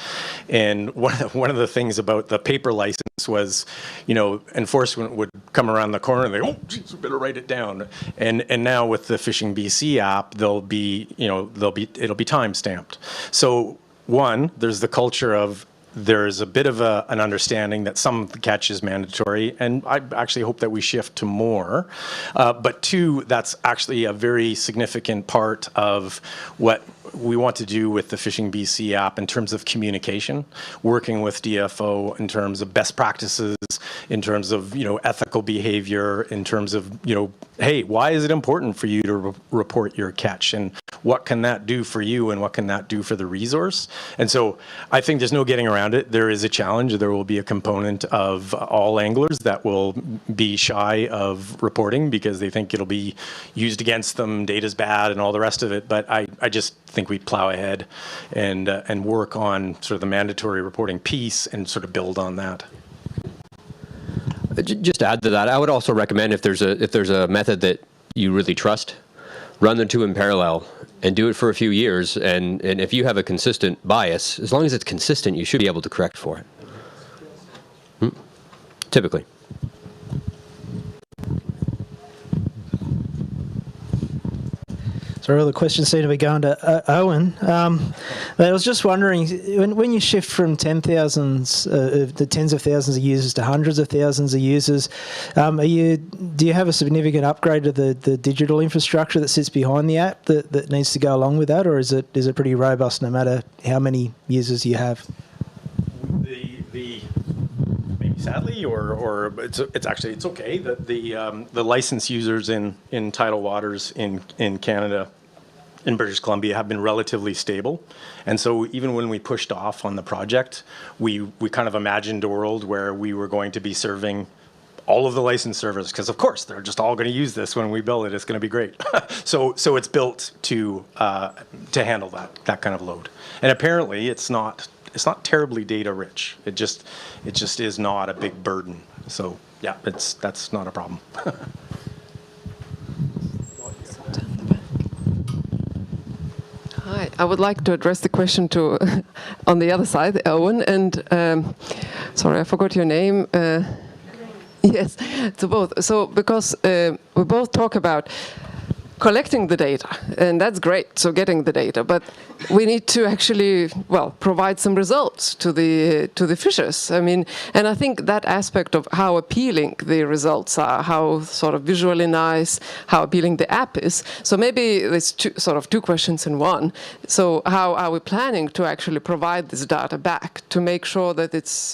And one of the things about the paper license was, you know, enforcement would come around the corner and they, oh, geez, we better write it down. And now with the Fishing BC app, it'll be time stamped. So one, there's the culture of there's a bit of an understanding that some of the catch is mandatory, and I actually hope that we shift to more. But two, that's actually a very significant part of what we want to do with the Fishing BC app in terms of communication, working with DFO in terms of best practices, in terms of, you know, ethical behavior, in terms of, you know, hey, why is it important for you to report your catch, and what can that do for you, and what can that do for the resource? And so I think there's no getting around it. There is a challenge. There will be a component of all anglers that will be shy of reporting because they think it'll be used against them, data's bad, and all the rest of it. But I just think we plow ahead and work on sort of the mandatory reporting piece and sort of build on that. Just to add to that, I would also recommend if there's a method that you really trust, run the two in parallel and do it for a few years. And if you have a consistent bias, as long as it's consistent, you should be able to correct for it. Typically. So all the questions seem to be going to Owen. But I was just wondering, when you shift from the tens of thousands of users to hundreds of thousands of users, do you have a significant upgrade to the digital infrastructure that sits behind the app that needs to go along with that, or is it pretty robust no matter how many users you have? Maybe sadly, or it's okay that the licensed users in tidal waters in Canada, in British Columbia, have been relatively stable. And so even when we pushed off on the project, we kind of imagined a world where we were going to be serving all of the licensed servers, because of course they're just all going to use this when we build it. It's going to be great. So it's built to handle that kind of load. And apparently it's not terribly data rich. It just is not a big burden. So yeah, that's not a problem. Hi, I would like to address the question to on the other side, Owen, and sorry, I forgot your name. Yes, to both. So because we both talk about collecting the data, and that's great, so getting the data, but we need to actually, well, provide some results to the fishers. I mean, and I think that aspect of how appealing the results are, how sort of visually nice, how appealing the app is. So maybe there's two questions in one. So how are we planning to actually provide this data back to make sure that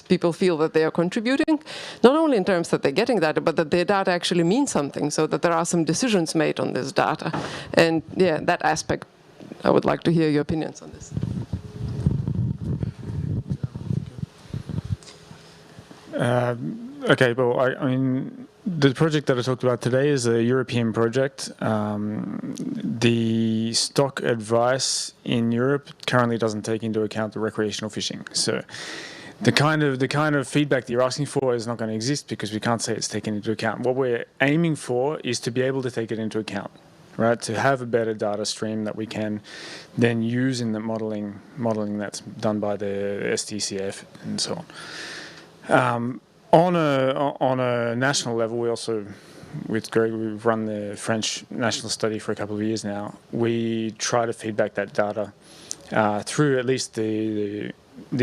people feel that they are contributing, not only in terms that they're getting data, but that their data actually means something, so that there are some decisions made on this data. And yeah, that aspect, I would like to hear your opinions on this. Okay, well, I mean, the project that I talked about today is a European project. The stock advice in Europe currently doesn't take into account the recreational fishing. So the kind of feedback that you're asking for is not going to exist because we can't say it's taken into account. What we're aiming for is to be able to take it into account, right? To have a better data stream that we can then use in the modelling that's done by the STCF and so on. On a national level, we also, with Greg, we've run the French national study for a couple of years now. We try to feedback that data through at least the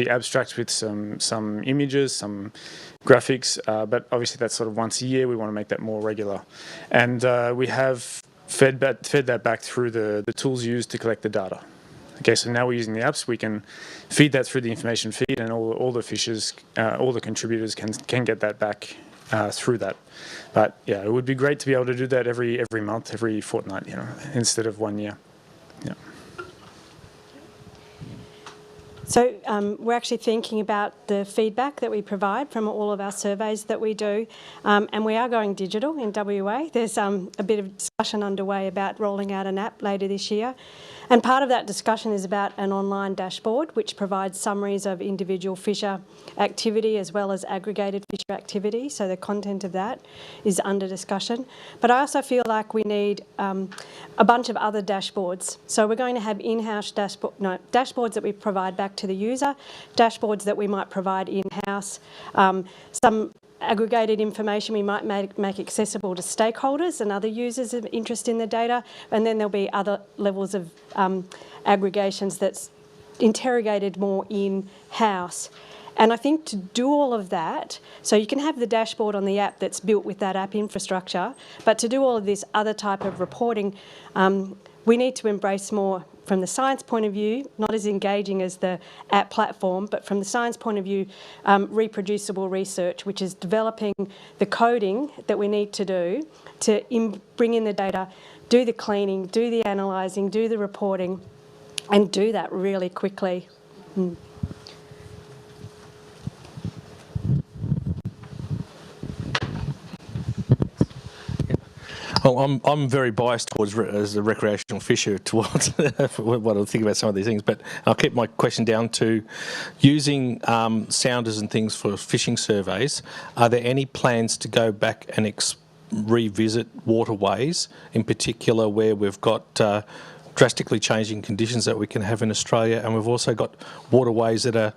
abstract with some images, some graphics, but obviously that's sort of once a year. We want to make that more regular, and we have fed that back through the tools used to collect the data. Okay, so now we're using the apps. We can feed that through the information feed, and all the fishers, all the contributors can get that back through that. But yeah, it would be great to be able to do that every month, every fortnight, instead of 1 year. Yeah. So we're actually thinking about the feedback that we provide from all of our surveys that we do, and we are going digital in WA. There's a bit of discussion underway about rolling out an app later this year. And part of that discussion is about an online dashboard which provides summaries of individual fisher activity as well as aggregated fisher activity. So the content of that is under discussion. But I also feel like we need a bunch of other dashboards. So we're going to have in-house dashboards that we provide back to the user, dashboards that we might provide in-house, some aggregated information we might make accessible to stakeholders and other users of interest in the data, and then there'll be other levels of aggregations that's interrogated more in-house. And I think to do all of that, so you can have the dashboard on the app that's built with that app infrastructure, but to do all of this other type of reporting, we need to embrace more from the science point of view, not as engaging as the app platform, but from the science point of view, reproducible research, which is developing the coding that we need to do to bring in the data, do the cleaning, do the analysing, do the reporting, and do that really quickly. Well, I'm very biased towards as a recreational fisher towards what I think about some of these things, but I'll keep my question down to using sounders and things for fishing surveys. Are there any plans to go back and revisit waterways, in particular where we've got drastically changing conditions that we can have in Australia, and we've also got waterways that are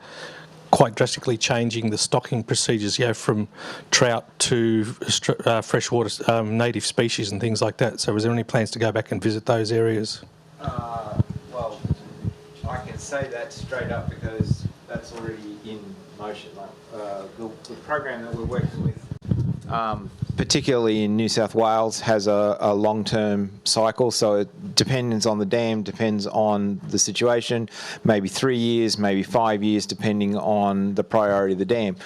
quite drastically changing the stocking procedures, from trout to freshwater native species and things like that. So is there any plans to go back and visit those areas? Well, I can say that straight up because that's already in motion. The program that we're working with, particularly in New South Wales, has a long-term cycle, so it depends on the dam, depends on the situation, maybe 3 years, maybe 5 years, depending on the priority of the dam.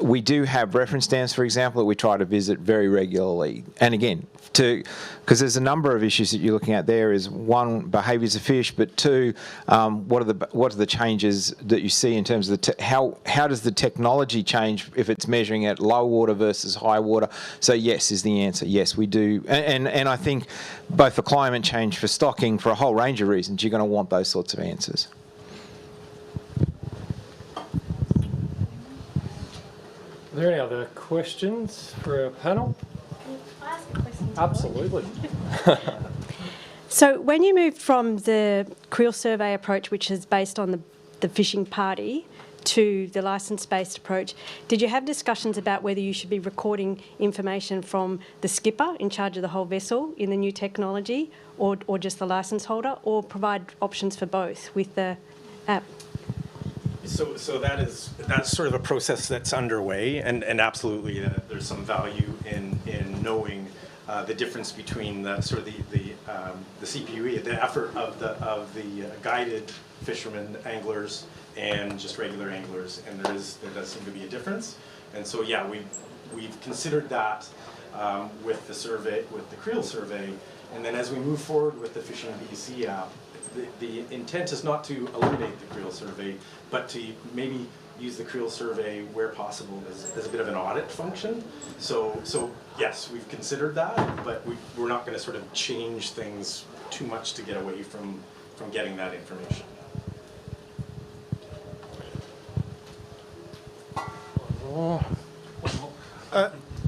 We do have reference dams, for example, that we try to visit very regularly. And again, because there's a number of issues that you're looking at there is, one, behaviours of fish, but two, what are the changes that you see in terms of how does the technology change if it's measuring at low water versus high water? So yes is the answer. Yes, we do. And I think both for climate change, for stocking, for a whole range of reasons, you're going to want those sorts of answers. Are there any other questions for our panel? Can I ask a question? Absolutely. So when you moved from the creel survey approach, which is based on the fishing party, to the licence-based approach, did you have discussions about whether you should be recording information from the skipper in charge of the whole vessel in the new technology, or just the licence holder, or provide options for both with the app? So that's sort of a process that's underway, and absolutely there's some value in knowing the difference between the sort of the CPUE, the effort of the guided fishermen, anglers, and just regular anglers, and there does seem to be a difference. And so yeah, we've considered that with the survey, with the creel survey, and then as we move forward with the Fishing BC app, the intent is not to eliminate the creel survey, but to maybe use the creel survey where possible as a bit of an audit function. So yes, we've considered that, but we're not going to sort of change things too much to get away from getting that information.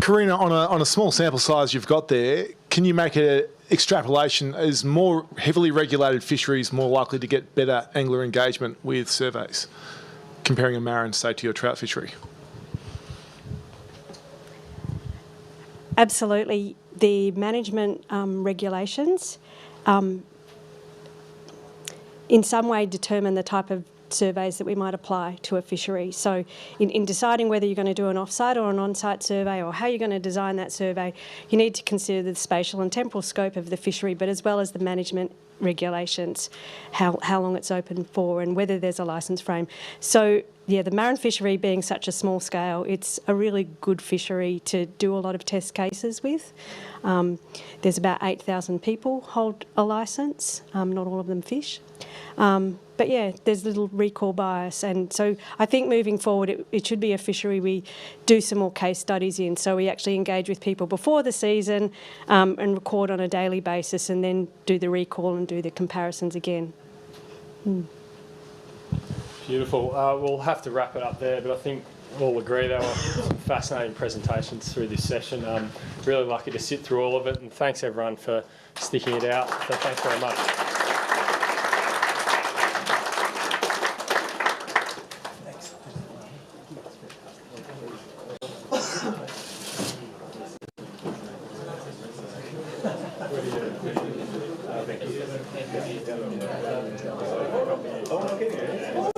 Karina, on a small sample size you've got there, can you make an extrapolation? Is more heavily regulated fisheries more likely to get better angler engagement with surveys, comparing a marine, say, to your trout fishery? Absolutely. The management regulations in some way determine the type of surveys that we might apply to a fishery. So in deciding whether you're going to do an off-site or an on-site survey, or how you're going to design that survey, you need to consider the spatial and temporal scope of the fishery, but as well as the management regulations, how long it's open for and whether there's a licence frame. So yeah, the marine fishery being such a small scale, it's a really good fishery to do a lot of test cases with. There's about 8,000 people hold a licence, not all of them fish. But yeah, there's a little recall bias, and so I think moving forward it should be a fishery we do some more case studies in, so we actually engage with people before the season and record on a daily basis, and then do the recall and do the comparisons again. Beautiful. We'll have to wrap it up there, but I think we'll agree there were some fascinating presentations through this session. Really lucky to sit through all of it, and thanks everyone for sticking it out. So thanks very much. Thank you.